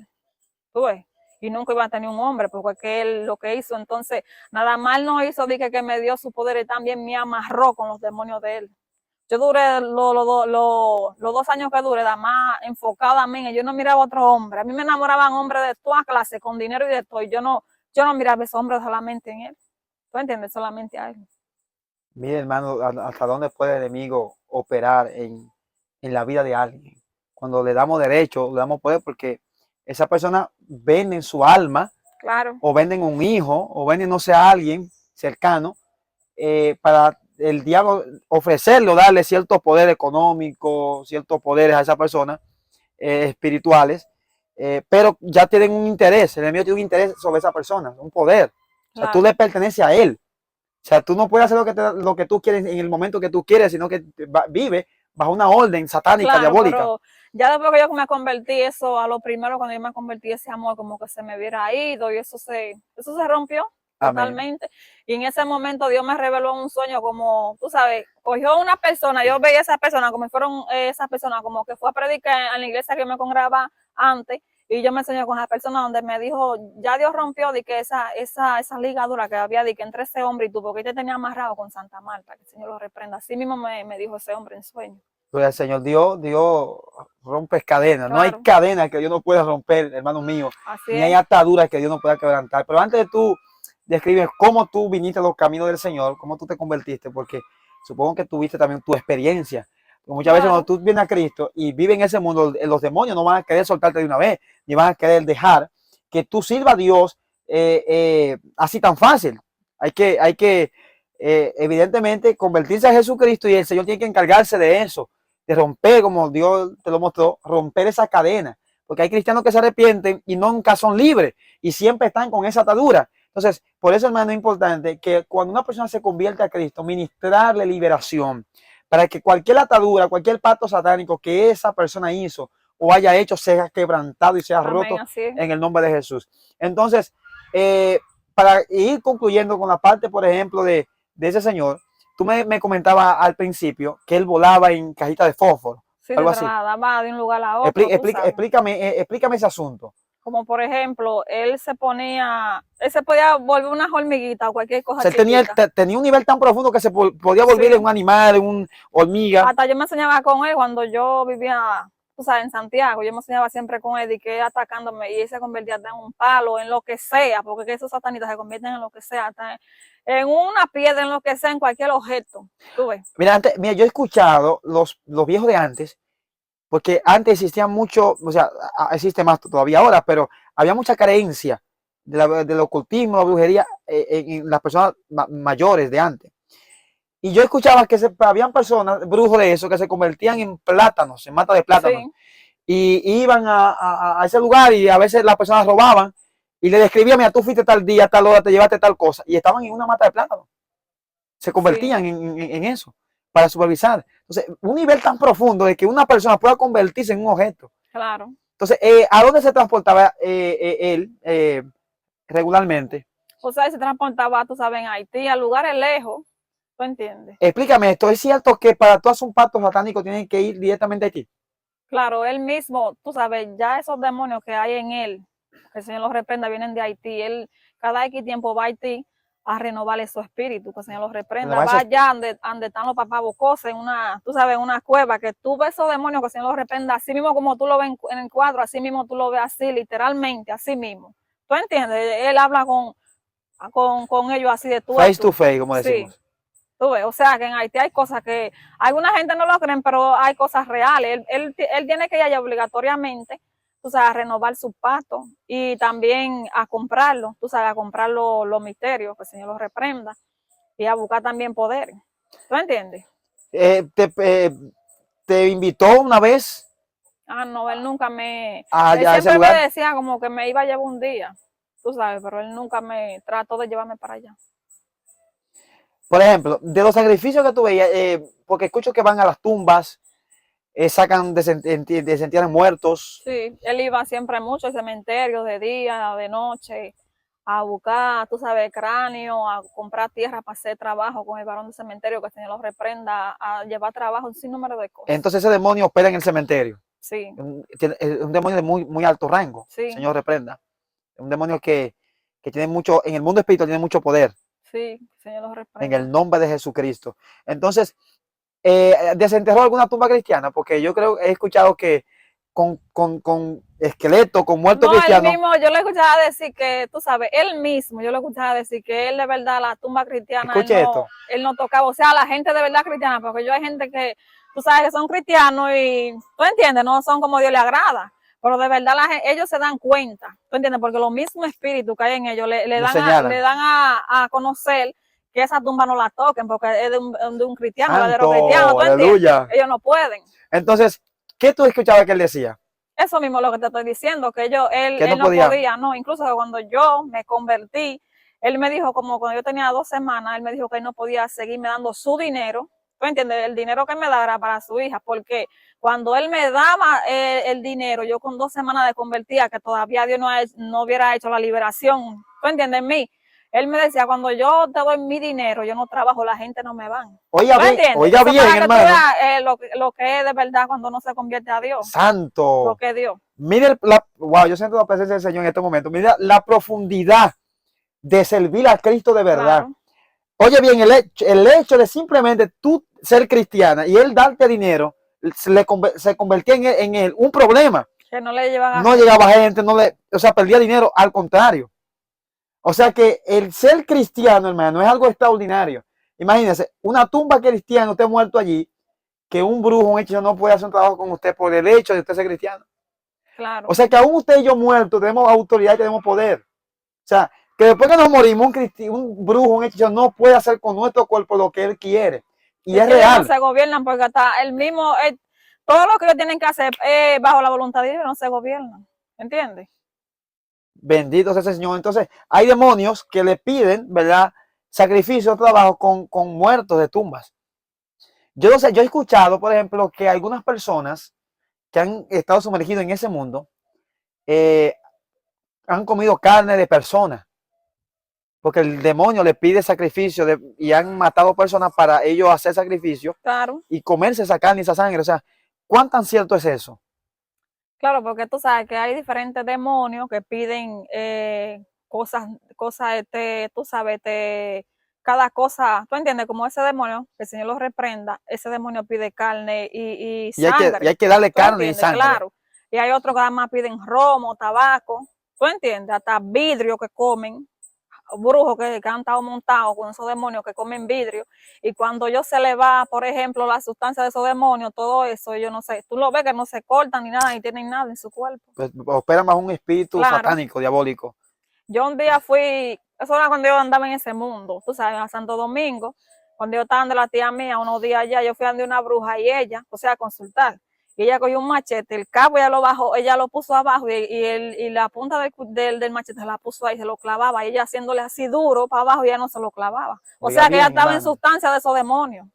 tú ves, y nunca iba a tener un hombre, porque es que él lo que hizo, entonces, nada mal no hizo, dije que me dio su poder y también me amarró con los demonios de él. Yo duré los 2 años que duré, nada más enfocada a mí, yo no miraba a otro hombre. A mí me enamoraban hombres de toda clase, con dinero y de todo, y yo no miraba a esos hombres solamente en él. ¿Tú entiendes? Solamente a él. mire hermano, hasta dónde puede el enemigo operar en la vida de alguien. Cuando le damos derecho, le damos poder, porque esa persona vende su alma, Claro. o venden un hijo, o venden, no sé, a alguien cercano, para el diablo ofrecerlo, darle cierto poder económico, ciertos poderes a esa persona, espirituales, pero ya tienen un interés, el enemigo tiene un interés sobre esa persona, un poder. O sea, tú Claro. le perteneces a él. O sea, tú no puedes hacer lo que tú quieres en el momento que tú quieres, sino que vive bajo una orden satánica, Claro, diabólica. pero ya después que yo me convertí, eso a lo primero cuando yo me convertí, ese amor como que se me hubiera ido y eso se rompió Amén. totalmente. Y en ese momento Dios me reveló en un sueño como, tú sabes, cogió una persona, yo veía a esa persona como si fueron esas personas, como que fue a predicar en la iglesia que yo me congregaba antes, y yo me soñé con esa persona donde me dijo, ya Dios rompió de que esa ligadura que había de que entre ese hombre y tú, porque te tenía amarrado con Santa Marta, que el Señor lo reprenda. Así mismo me dijo ese hombre en sueño. Gloria al Señor, Dios rompe cadenas. No hay Claro, cadenas que Dios no pueda romper, hermano mío, así ni hay es. ataduras que Dios no pueda quebrantar. Pero antes de tú describir cómo tú viniste a los caminos del Señor, cómo tú te convertiste, porque supongo que tuviste también tu experiencia. Porque muchas veces cuando Claro, tú vienes a Cristo y vives en ese mundo, los demonios no van a querer soltarte de una vez, ni van a querer dejar que tú sirvas a Dios así tan fácil. Hay que evidentemente convertirse a Jesucristo, y el Señor tiene que encargarse de eso, de romper, como Dios te lo mostró, romper esa cadena. Porque hay cristianos que se arrepienten y nunca son libres y siempre están con esa atadura. Entonces, por eso, hermano, es importante que cuando una persona se convierte a Cristo, ministrarle liberación, para que cualquier atadura, cualquier pacto satánico que esa persona hizo o haya hecho sea quebrantado y sea amén, roto así es. en el nombre de Jesús. Entonces, para ir concluyendo con la parte, por ejemplo, de ese señor, tú me comentabas al principio que él volaba en cajita de fósforo, Sí, se algo así. trasladaba de un lugar a otro, tú sabes. Explícame ese asunto. Como por ejemplo, él se podía volver una hormiguita o cualquier O cosa sea, él chiquita. tenía un nivel tan profundo que se podía volver en Sí. un animal, en un hormiga. Hasta yo me enseñaba con él cuando yo vivía, tú sabes, en Santiago. Yo me enseñaba siempre con él y que él atacándome y él se convertía en un palo, en lo que sea, porque esos satanitas se convierten en lo que sea, hasta en una piedra, en lo que sea, en cualquier objeto. Tú ves. Mira, yo he escuchado los viejos de antes, porque antes existía mucho, o sea, existe más todavía ahora, pero había mucha carencia del ocultismo, la brujería en las personas mayores de antes. Y yo escuchaba que habían personas, brujos de eso, que se convertían en plátanos, en mata de plátanos, Sí, y iban a ese lugar y a veces las personas robaban y le describían, mira, tú fuiste tal día, tal hora, te llevaste tal cosa, y estaban en una mata de plátanos. Se sí, convertían en eso para supervisar. Entonces, un nivel tan profundo de que una persona pueda convertirse en un objeto. claro. Entonces, ¿a dónde se transportaba él regularmente? O sea, él se transportaba, tú sabes, en Haití, a lugares lejos. ¿Tú entiendes? Explícame esto, ¿es cierto que para tú hacer un pacto satánico tienen que ir directamente aquí? Claro, él mismo, tú sabes, ya esos demonios que hay en él, que el Señor los reprenda, vienen de Haití. Él cada X tiempo va a Haití a renovar esos espíritus, que el Señor los reprenda. Renovar Va esos- allá donde están los papás bocosos, en una, tú sabes, una cueva, que tú ves esos demonios, que el Señor los reprenda, así mismo como tú lo ves en el cuadro, así mismo tú lo ves así, literalmente, así mismo. ¿Tú entiendes? Él habla con ellos así de tú a face to tú. face, como Sí, decimos. tú ves, o sea que en Haití hay cosas que alguna gente no lo creen, pero hay cosas reales. Él tiene que ir allá obligatoriamente, tú sabes, a renovar su pacto y también a comprarlo, tú sabes, a comprar los misterios, que el Señor los reprenda, y a buscar también poder. ¿Tú entiendes? Eh, te, eh, Te invitó una vez Ah, no, él nunca me, él a ese siempre me lugar. decía como que me iba a llevar un día, tú sabes, pero él nunca me trató de llevarme para allá. Por ejemplo, de los sacrificios que tú veías, porque escucho que van a las tumbas, sacan desentierran muertos. Sí, él iba siempre mucho al cementerio de día, de noche, a buscar, tú sabes, cráneo, a comprar tierra para hacer trabajo con el varón del cementerio, que el Señor los reprenda, a llevar trabajo, un sinnúmero de cosas. Entonces ese demonio opera en el cementerio. Sí, Es un demonio de muy alto rango, sí, Señor reprenda. Es un demonio que tiene mucho, en el mundo espiritual tiene mucho poder, sí, el Señor los en reprenda. el nombre de Jesucristo. Entonces, desenterró alguna tumba cristiana, porque yo creo, he escuchado que con esqueleto, con muerto No, él cristiano, mismo, yo le escuchaba decir que, tú sabes, él mismo, yo le escuchaba decir que él de verdad, la tumba cristiana, escuche esto, él no tocaba, o sea, la gente de verdad cristiana, porque yo hay gente que, tú sabes, que son cristianos y, tú entiendes, no son como Dios le agrada, pero de verdad ellos se dan cuenta, tú entiendes, porque los mismos espíritus que hay en ellos le lo le señalan. dan a conocer que esa tumba no la toquen, porque es de un cristiano, verdadero cristiano, Santo, tú entiendes, aleluya. ellos no pueden. Entonces, ¿qué tú escuchabas que él decía? Eso mismo es lo que te estoy diciendo, que Que no él no podía. podía, no, incluso cuando yo me convertí, él me dijo, como cuando yo tenía 2 semanas, él me dijo que él no podía seguirme dando su dinero, ¿tú entiendes? El dinero que me daba era para su hija, porque cuando él me daba el dinero, yo con 2 semanas de convertida, que todavía Dios no hubiera hecho la liberación, ¿tú entiendes? En mí, él me decía, cuando yo te doy mi dinero, yo no trabajo, la gente no me van. ¿Tú entiendes? Oiga Eso bien, para que tú hermano. veas lo que es de verdad cuando uno se convierte a Dios, lo Santo. que es Dios. Mire, wow, yo siento la presencia del Señor en este momento. Mira la profundidad de servir a Cristo de verdad. Claro. Oye bien, el hecho de simplemente tú ser cristiana y él darte dinero se convertía en él un problema. Que no le llevan a No gente. llegaba gente, o sea, perdía dinero, al contrario. O sea que el ser cristiano, hermano, es algo extraordinario. Imagínense, una tumba cristiana, usted muerto allí, que un brujo, un hechicero no puede hacer un trabajo con usted por el hecho de usted ser cristiano. O Claro. sea que aún usted y yo muertos tenemos autoridad y tenemos poder. O sea, que después que nos morimos, un brujo, un hechicero no puede hacer con nuestro cuerpo lo que él quiere. Y Es es que ellos no real. se gobiernan porque hasta el mismo, todo lo que ellos tienen que hacer bajo la voluntad de Dios no se gobiernan. ¿Entiendes? Bendito sea ese Señor. Entonces, hay demonios que le piden, ¿verdad? Sacrificio, trabajo con muertos de tumbas. Yo no sé, yo he escuchado, por ejemplo, que algunas personas que han estado sumergidos en ese mundo eh, han comido carne de personas, porque el demonio le pide sacrificio y han matado personas para ellos hacer sacrificio Claro. y comerse esa carne y esa sangre. O sea, ¿cuán tan cierto es eso? Claro, porque tú sabes que hay diferentes demonios que piden cosas, tú sabes, cada cosa, tú entiendes, como ese demonio, que el Señor los reprenda, ese demonio pide carne y Y hay sangre, que darle tú carne y entiendes, sangre. claro. Y hay otros que además piden romo, tabaco, tú entiendes, hasta vidrio que comen, brujos que han estado montados con esos demonios que comen vidrio, y cuando ellos se le va, por ejemplo, la sustancia de esos demonios, todo eso, yo no sé, tú lo ves que no se cortan ni nada, ni tienen nada en su cuerpo. Pues opera más un espíritu Claro, satánico, diabólico. yo un día fui, eso era cuando yo andaba en ese mundo, tú sabes, a Santo Domingo, cuando yo estaba dando la tía mía, unos días allá, yo fui a una bruja y ella, o sea, a consultar. Y ella cogió un machete, el cabo ella lo bajó, ella lo puso abajo y la punta del machete la puso ahí, se lo clavaba, y ella haciéndole así duro para abajo, y ella no se lo clavaba. O Oiga sea que ella bien, estaba en hermano. sustancia de esos demonios.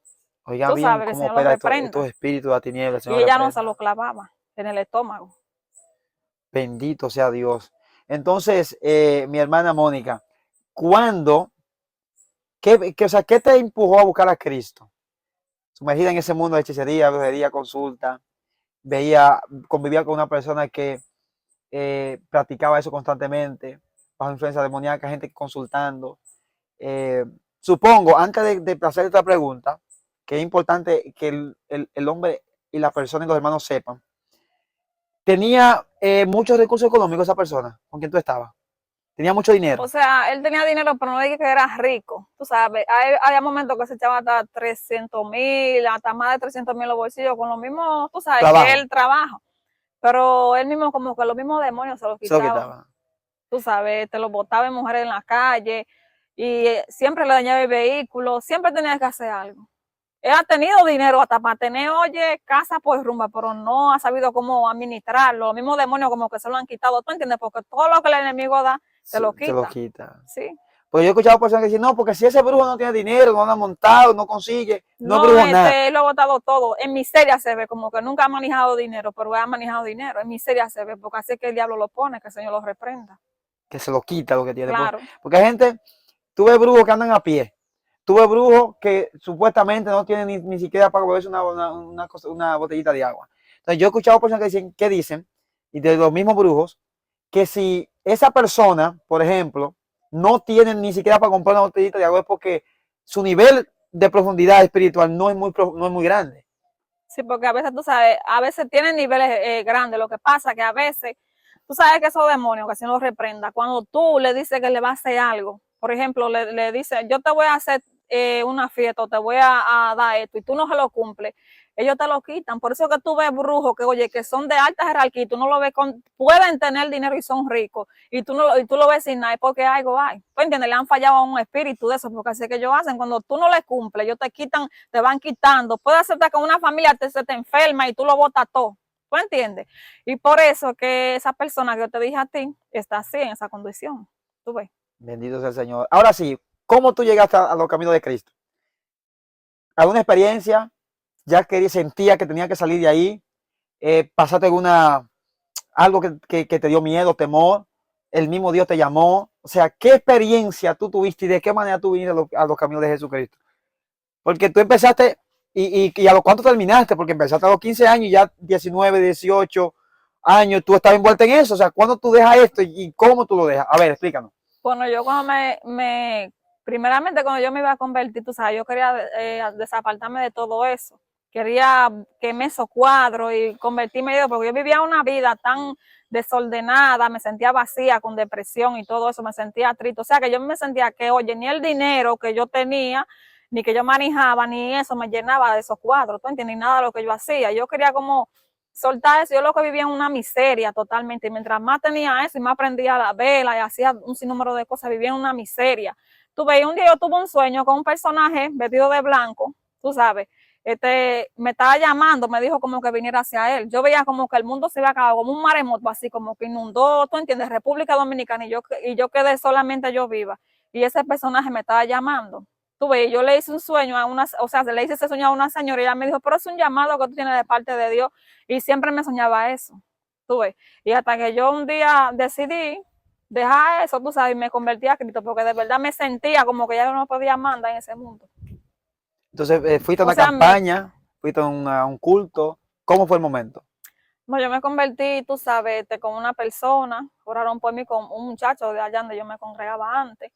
Oiga Tú bien sabes que el cómo Señor los opera estos reprenda. espíritus de la tiniebla, el Y Señor ella no se reprenda. lo clavaba en el estómago. Bendito sea Dios. Entonces, mi hermana Mónica, ¿cuándo, o sea, qué te empujó a buscar a Cristo? Sumergida en ese mundo de hechicería, brujería, consulta, convivía con una persona que practicaba eso constantemente, bajo influencia demoníaca, gente consultando. Eh, Supongo, antes de hacer esta pregunta, que es importante que el hombre y la persona y los hermanos sepan, tenía muchos recursos económicos esa persona con quien tú estabas. Tenía mucho O dinero. sea, él tenía dinero, pero no dije que era rico. Tú sabes, había momentos que se echaba hasta 300,000, hasta más de 300,000 los bolsillos, con lo mismo, tú sabes, que Trabajo. él trabaja. Pero él mismo, como que los mismos demonios se los Se lo quitaban. quitaba. Tú sabes, te los botaba en mujeres en la calle y siempre le dañaba el vehículo, siempre tenía que hacer algo. Él ha tenido dinero hasta para tener, oye, casa por rumba, pero no ha sabido cómo administrarlo. Los mismos demonios como que se lo han quitado, ¿tú entiendes? Porque todo lo que el enemigo da, te lo Se lo quita, quita. ¿sí? Porque yo he escuchado personas que dicen, no, porque si ese brujo no tiene dinero, no anda montado, no consigue, no es No, brujo nada. él lo ha botado todo. En miseria se ve, como que nunca ha manejado dinero, pero ha manejado dinero. En miseria se ve, porque así es que el diablo lo pone, que el Señor lo reprenda. Que se lo quita lo que tiene. Claro. Porque hay gente, tú ves brujos que andan a pie. Tú ves brujos que supuestamente no tienen ni siquiera para beberse una botellita de agua. Entonces yo he escuchado personas que dicen, y de los mismos brujos, que si esa persona, por ejemplo, no tiene ni siquiera para comprar una botellita de agua es porque su nivel de profundidad espiritual no es muy grande. Sí, porque a veces tú sabes, a veces tienen niveles grandes. Lo que pasa que a veces, tú sabes que esos demonios, que si no los reprenda, cuando tú le dices que le va a hacer algo, por ejemplo, le dices, yo te voy a hacer una fiesta, o te voy a dar esto, y tú no se lo cumples, ellos te lo quitan. Por eso que tú ves brujos que, oye, que son de alta jerarquía, y tú no lo ves pueden tener dinero y son ricos, y tú lo ves sin nada, porque algo hay. ¿Tú entiendes? Le han fallado a un espíritu de eso, porque así que ellos hacen, cuando tú no le cumples, ellos te quitan, te van quitando. Puede ser que una familia se te enferma y tú lo botas todo. ¿Tú entiendes? Y por eso que esa persona que yo te dije a ti está así, en esa condición. ¿Tú ves? Bendito sea el Señor. Ahora sí, ¿cómo tú llegaste a los caminos de Cristo? ¿Alguna experiencia? ¿Ya que sentía que tenía que salir de ahí? ¿Pasaste algo que te dio miedo, temor? ¿El mismo Dios te llamó? O sea, ¿qué experiencia tú tuviste y de qué manera tú viniste a los caminos de Jesucristo? Porque tú empezaste, y a los cuántos terminaste, porque empezaste a los 15 años y ya 19, 18 años, tú estabas envuelta en eso. O sea, ¿cuándo tú dejas esto y cómo tú lo dejas? A ver, explícanos. Bueno, yo cuando primeramente cuando yo me iba a convertir, tú sabes, yo quería desapartarme de todo eso. Quería quemé esos cuadros y convertirme en Dios, porque yo vivía una vida tan desordenada, me sentía vacía, con depresión y todo eso, me sentía triste. O sea, que yo me sentía que, oye, ni el dinero que yo tenía, ni que yo manejaba, ni eso me llenaba de esos cuadros, ¿tú entiendes? Ni nada de lo que yo hacía. Yo quería como soltar eso. Yo lo que vivía en una miseria totalmente. Y mientras más tenía eso y más aprendía a la vela y hacía un sinnúmero de cosas, vivía en una miseria. Tú veías, un día yo tuve un sueño con un personaje vestido de blanco, tú sabes, me estaba llamando, me dijo como que viniera hacia él. Yo veía como que el mundo se iba a acabar, como un maremoto, así como que inundó, tú entiendes, República Dominicana, y yo quedé solamente yo viva. Y ese personaje me estaba llamando. Tú ves, yo le hice un sueño a una, o sea, le hice ese sueño a una señora y ella me dijo, pero es un llamado que tú tienes de parte de Dios. Y siempre me soñaba eso, tú ves. Y hasta que yo un día decidí dejar eso, tú sabes, y me convertí a Cristo, porque de verdad me sentía como que ya no podía mandar en ese mundo. Entonces, fuiste a O una sea, campaña, fuiste a un culto. ¿Cómo fue el momento? no, yo me convertí, tú sabes, con una persona, oraron por mí con un muchacho de allá donde yo me congregaba antes.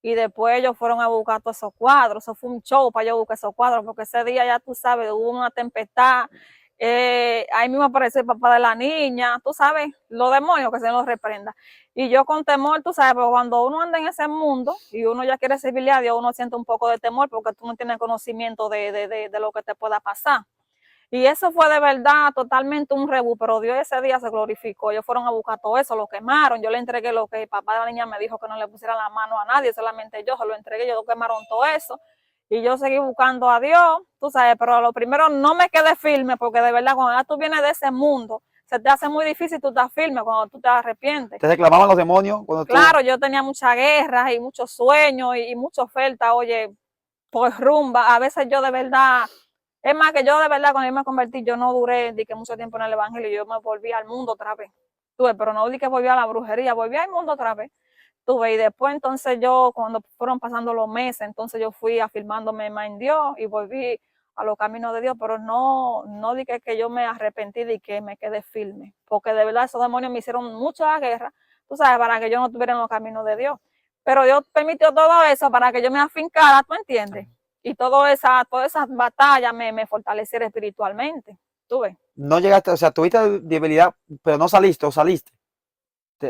Y después ellos fueron a buscar todos esos cuadros. Eso fue un show para yo buscar esos cuadros, porque ese día ya tú sabes, hubo una tempestad. Ahí mismo apareció el papá de la niña, tú sabes, los demonios que se los reprenda. Y yo con temor, tú sabes, pero cuando uno anda en ese mundo y uno ya quiere servirle a Dios, uno siente un poco de temor porque tú no tienes conocimiento de lo que te pueda pasar. Y eso fue de verdad totalmente un rebú, pero Dios ese día se glorificó. Ellos fueron a buscar todo eso, lo quemaron. Yo le entregué lo que el papá de la niña me dijo que no le pusiera la mano a nadie, solamente yo se lo entregué, ellos quemaron todo eso. Y yo seguí buscando a Dios, tú sabes, pero lo primero no me quedé firme, porque de verdad cuando ya tú vienes de ese mundo, se te hace muy difícil tú estar firme cuando tú te arrepientes. ¿Te reclamaban los demonios cuando tú? Claro, yo tenía muchas guerras y muchos sueños y mucha oferta, oye, por rumba. A veces yo de verdad, es más que yo de verdad cuando yo me convertí, yo no duré de que mucho tiempo en el evangelio, yo me volví al mundo otra vez. Tuve, pero no di que volví a la brujería, volví al mundo otra vez. Tuve, y después entonces yo, cuando fueron pasando los meses, entonces yo fui afirmándome más en Dios y volví a los caminos de Dios, pero no di que yo me arrepentí de que me quedé firme, porque de verdad esos demonios me hicieron mucha guerra, tú sabes, para que yo no estuviera en los caminos de Dios. Pero Dios permitió todo eso para que yo me afincara, ¿tú entiendes? Y todas esas batallas me fortalecieron espiritualmente, ¿tú ves? No llegaste, o sea, tuviste debilidad, pero no saliste o saliste.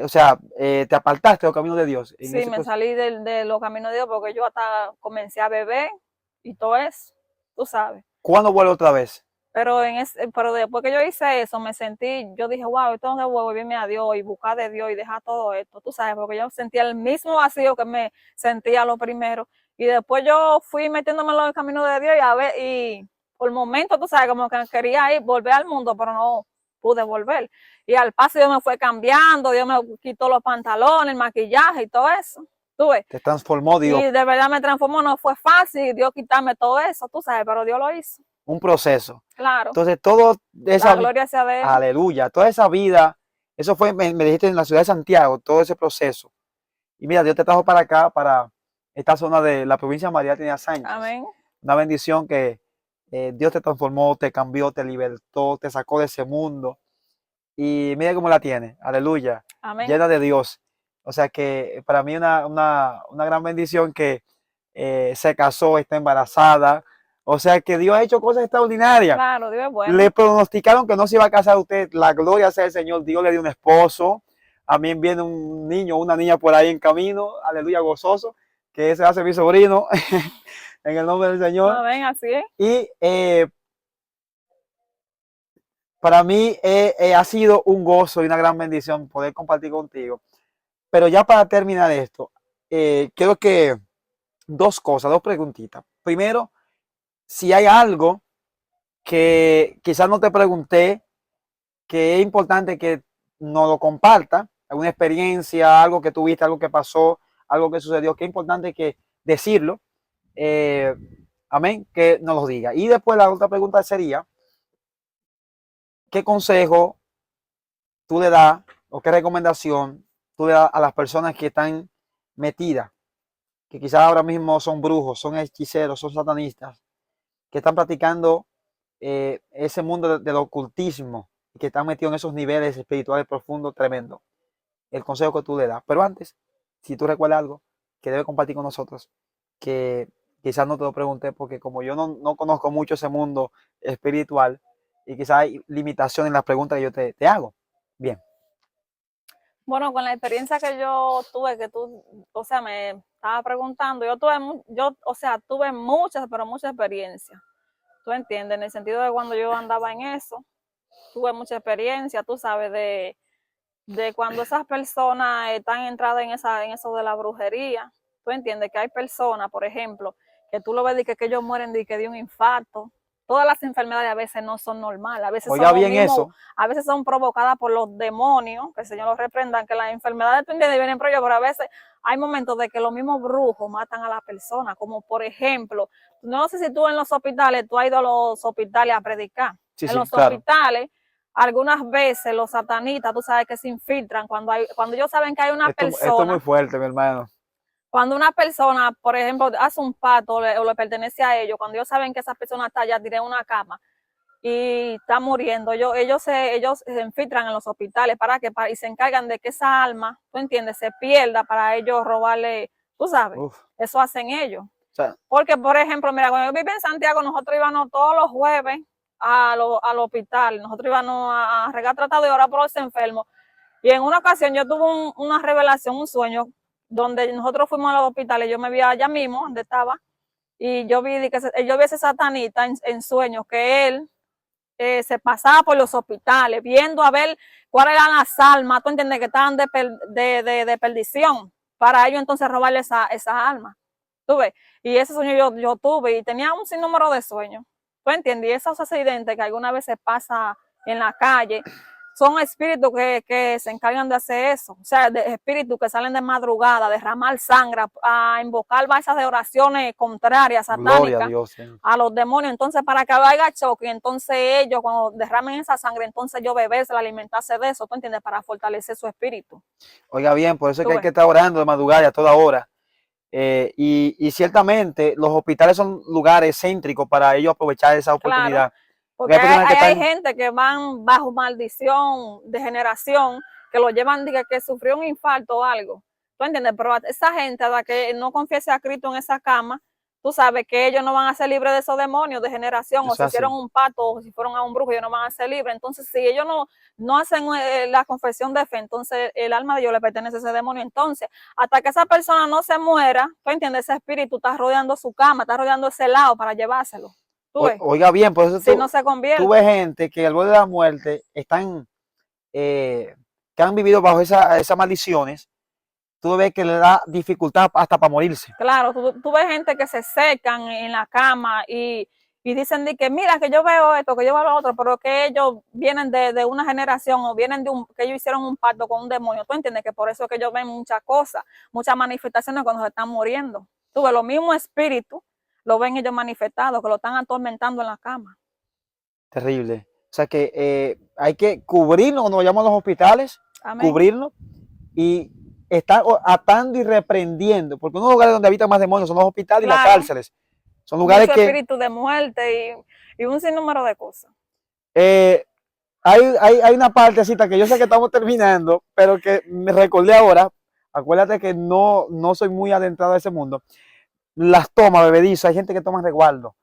O sea, te apartaste del camino de Dios. En Sí, ese me salí de los caminos de Dios porque yo hasta comencé a beber y todo eso, tú sabes. ¿Cuándo vuelve otra vez? Pero después que yo hice eso, me sentí, yo dije, wow, yo tengo que volverme a Dios y buscar de Dios y dejar todo esto, tú sabes, porque yo sentía el mismo vacío que me sentía lo primero. Y después yo fui metiéndome en los caminos de Dios y a ver, y por el momento, tú sabes, como que quería ir, volver al mundo, pero no pude volver. Y al paso Dios me fue cambiando, Dios me quitó los pantalones, el maquillaje y todo eso, tú ves. Te transformó Y Dios. de verdad me transformó, no fue fácil Dios quitarme todo eso, tú sabes, pero Dios lo hizo. Un proceso. Claro. Entonces, todo esa, La gloria sea de Él. aleluya, toda esa vida, eso fue, me dijiste en la ciudad de Santiago, todo ese proceso. Y mira, Dios te trajo para acá, para esta zona de la provincia de María Trinidad Sánchez. Amén. Una bendición que Dios te transformó, te cambió, te libertó, te sacó de ese mundo. Y mira cómo la tiene, aleluya, Amén. llena de Dios. O sea que para mí una gran bendición que se casó, está embarazada. O sea que Dios ha hecho cosas extraordinarias. Claro, Dios es bueno. Le pronosticaron que no se iba a casar usted. La gloria sea el Señor. Dios le dio un esposo. A mí viene un niño, una niña por ahí en camino. Aleluya, gozoso. Que ese hace mi sobrino. En el nombre del Señor. Amén, así es. Y para mí ha sido un gozo y una gran bendición poder compartir contigo. Pero ya para terminar esto, quiero que dos cosas, dos preguntitas. Primero, si hay algo que quizás no te pregunté, que es importante que nos lo comparta, alguna experiencia, algo que tuviste, algo que pasó, algo que sucedió, que es importante que decirlo, amén, que nos lo diga. Y después la otra pregunta sería, ¿qué consejo tú le das o qué recomendación tú le das a las personas que están metidas, que quizás ahora mismo son brujos, son hechiceros, son satanistas, que están practicando ese mundo del ocultismo y que están metidos en esos niveles espirituales profundos, tremendos? El consejo que tú le das. Pero antes, si tú recuerdas algo que debes compartir con nosotros, que quizás no te lo pregunté, porque como yo no conozco mucho ese mundo espiritual y quizás hay limitaciones en las preguntas que yo te hago. Bien. Bueno, con la experiencia que yo tuve, que tú, o sea, me estaba preguntando, tuve muchas, pero muchas experiencias. ¿Tú entiendes? En el sentido de cuando yo andaba en eso, tuve mucha experiencia, tú sabes, de cuando esas personas están entradas en eso de la brujería. ¿Tú entiendes? Que hay personas, por ejemplo, que tú lo ves y que ellos mueren de un infarto. Todas las enfermedades a veces no son normales, a veces Oiga son bien eso. a veces son provocadas por los demonios, que el Señor los reprendan, que las enfermedades, tú entiendes, vienen por ellos, pero a veces hay momentos de que los mismos brujos matan a la persona, como por ejemplo, no sé si tú en los hospitales, tú has ido a los hospitales a predicar. Sí, En sí, los claro. hospitales, algunas veces los satanistas, tú sabes que se infiltran cuando ellos saben que hay una Esto es persona. muy fuerte, mi hermano. Cuando una persona, por ejemplo, hace un pacto o le pertenece a ellos, cuando ellos saben que esa persona está ya tirada en una cama y está muriendo, ellos se infiltran en los hospitales y se encargan de que esa alma, tú entiendes, se pierda para ellos robarle, tú sabes, Uf. eso hacen ellos. O sea, Porque, por ejemplo, mira, cuando yo vivía en Santiago, nosotros íbamos todos los jueves al hospital, nosotros íbamos a regar tratado y orar por los enfermos. Y en una ocasión yo tuve una revelación, un sueño, donde nosotros fuimos a los hospitales, yo me vi allá mismo, donde estaba, y yo vi a ese satanista en sueños, que él se pasaba por los hospitales, viendo a ver cuáles eran las almas, tú entiendes, que estaban de perdición, para ellos entonces robarle esa alma. ¿Tú ves? Y ese sueño yo tuve y tenía un sinnúmero de sueños. ¿Tú entiendes? Y esos accidentes que alguna vez se pasa en la calle, son espíritus que se encargan de hacer eso. O sea, de espíritus que salen de madrugada, a derramar sangre, a invocar esas de oraciones contrarias, gloria a satánicas, Dios. a los demonios. Entonces, para que haya choque, entonces ellos, cuando derramen esa sangre, entonces yo beberse, alimentarse de eso, ¿tú entiendes? Para fortalecer su espíritu. Oiga bien, por eso es ¿Tú que hay ves? que estar orando de madrugada a toda hora. Y ciertamente los hospitales son lugares céntricos para ellos aprovechar esa Claro, oportunidad. Porque porque hay personas que hay están, gente que van bajo maldición de generación, que lo llevan, diga, que sufrió un infarto o algo. ¿tú entiendes? Pero esa gente a la que no confiese a Cristo en esa cama, tú sabes que ellos no van a ser libres de esos demonios de generación, Eso o si es así. hicieron un pacto, o si fueron a un brujo, ellos no van a ser libres. Entonces, si ellos no hacen la confesión de fe, entonces el alma de ellos le pertenece a ese demonio. Entonces, hasta que esa persona no se muera, ¿tú entiendes? Ese espíritu está rodeando su cama, está rodeando ese lado para llevárselo. ¿Tú ves? Oiga bien, por eso Si no se tú convierte. ves gente que al borde de la muerte están, que han vivido bajo esas maldiciones, tú ves que le da dificultad hasta para morirse. Claro, tú ves gente que se secan en la cama y dicen de que mira que yo veo esto, que yo veo lo otro, pero que ellos vienen de una generación o vienen que ellos hicieron un pacto con un demonio. ¿Tú entiendes? Que por eso es que ellos ven muchas cosas, muchas manifestaciones cuando se están muriendo. Tú ves, los mismos espíritus lo ven ellos manifestados, que lo están atormentando en la cama. Terrible. O sea que hay que cubrirnos cuando vayamos a los hospitales, Amén. cubrirnos y estar atando y reprendiendo, porque uno de los lugares donde habitan más demonios son los hospitales y las Claro, cárceles. Son lugares mucho que espíritu de muerte y un sinnúmero de cosas. hay una partecita que yo sé que estamos terminando, pero que me recordé ahora. Acuérdate que no soy muy adentrado a ese mundo. Las tomas, bebedizo, hay gente que toma resguardo.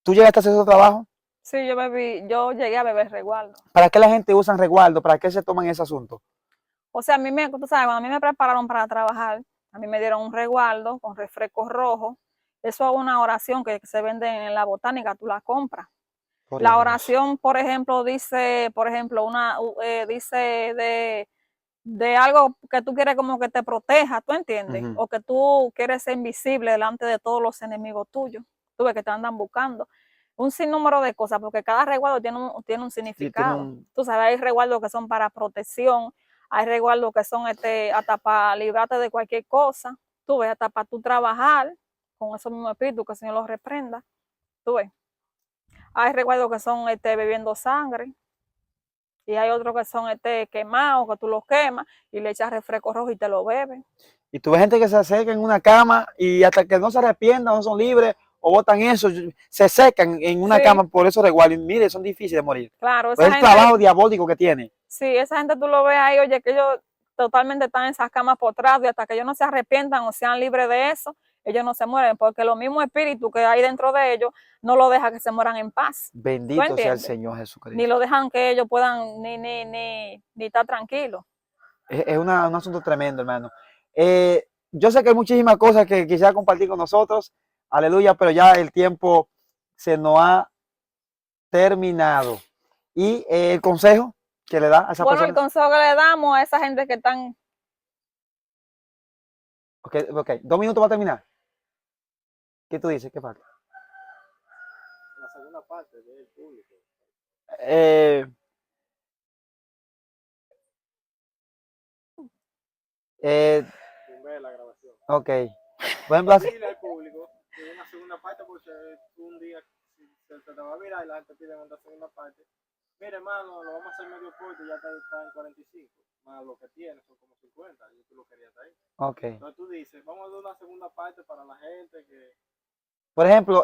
¿Tú llegaste a hacer ese trabajo? Sí, yo llegué a beber resguardo. ¿Para qué la gente usa resguardo? ¿Para qué se toman ese asunto? O sea, tú sabes, cuando a mí me prepararon para trabajar, a mí me dieron un resguardo con refrescos rojos. Eso es una oración que se vende en la botánica, tú la compras. La oración, por ejemplo, dice, dice de algo que tú quieres como que te proteja, ¿tú entiendes? O que tú quieres ser invisible delante de todos los enemigos tuyos. Tú ves que te andan buscando. Un sinnúmero de cosas, porque cada resguardo tiene un significado. Tú sabes, hay resguardos que son para protección, hay resguardos que son hasta para librarte de cualquier cosa. Tú ves, hasta para tú trabajar con esos mismos espíritus, que el Señor los reprenda. Tú ves. Hay resguardos que son bebiendo sangre. Y hay otros que son quemados, que tú los quemas y le echas refresco rojo y te lo bebes. Y tú ves gente que se acerca en una cama y hasta que no se arrepientan, no son libres o botan eso, se secan en una cama por esos resguardos. Y mire, son difíciles de morir. Claro, Pues el trabajo diabólico que tiene. Sí, esa gente tú lo ves ahí, oye, que ellos totalmente están en esas camas postrados y hasta que ellos no se arrepientan o sean libres de eso, ellos no se mueren, porque los mismos espíritus que hay dentro de ellos no lo dejan que se mueran en paz. Bendito sea el Señor Jesucristo. Ni lo dejan que ellos puedan ni estar tranquilos. Es un asunto tremendo, hermano. Yo sé que hay muchísimas cosas que quisiera compartir con nosotros, aleluya, pero ya el tiempo se nos ha terminado. Y el consejo que le da a esa persona. Bueno, el consejo que le damos a esa gente que están... Ok, 2 minutos para terminar. ¿Qué tú dices? ¿Qué falta? La segunda parte del público. La grabación. Ok. Buen placer. Dile al público que una segunda parte porque un día se te va a virar y la gente pide una segunda parte. Mira, hermano, lo vamos a hacer medio corto y ya está en 45. Más lo que tienes son como 50. Y tú lo querías ahí. Ok. Entonces tú dices, vamos a dar una segunda parte para la gente que... Por ejemplo,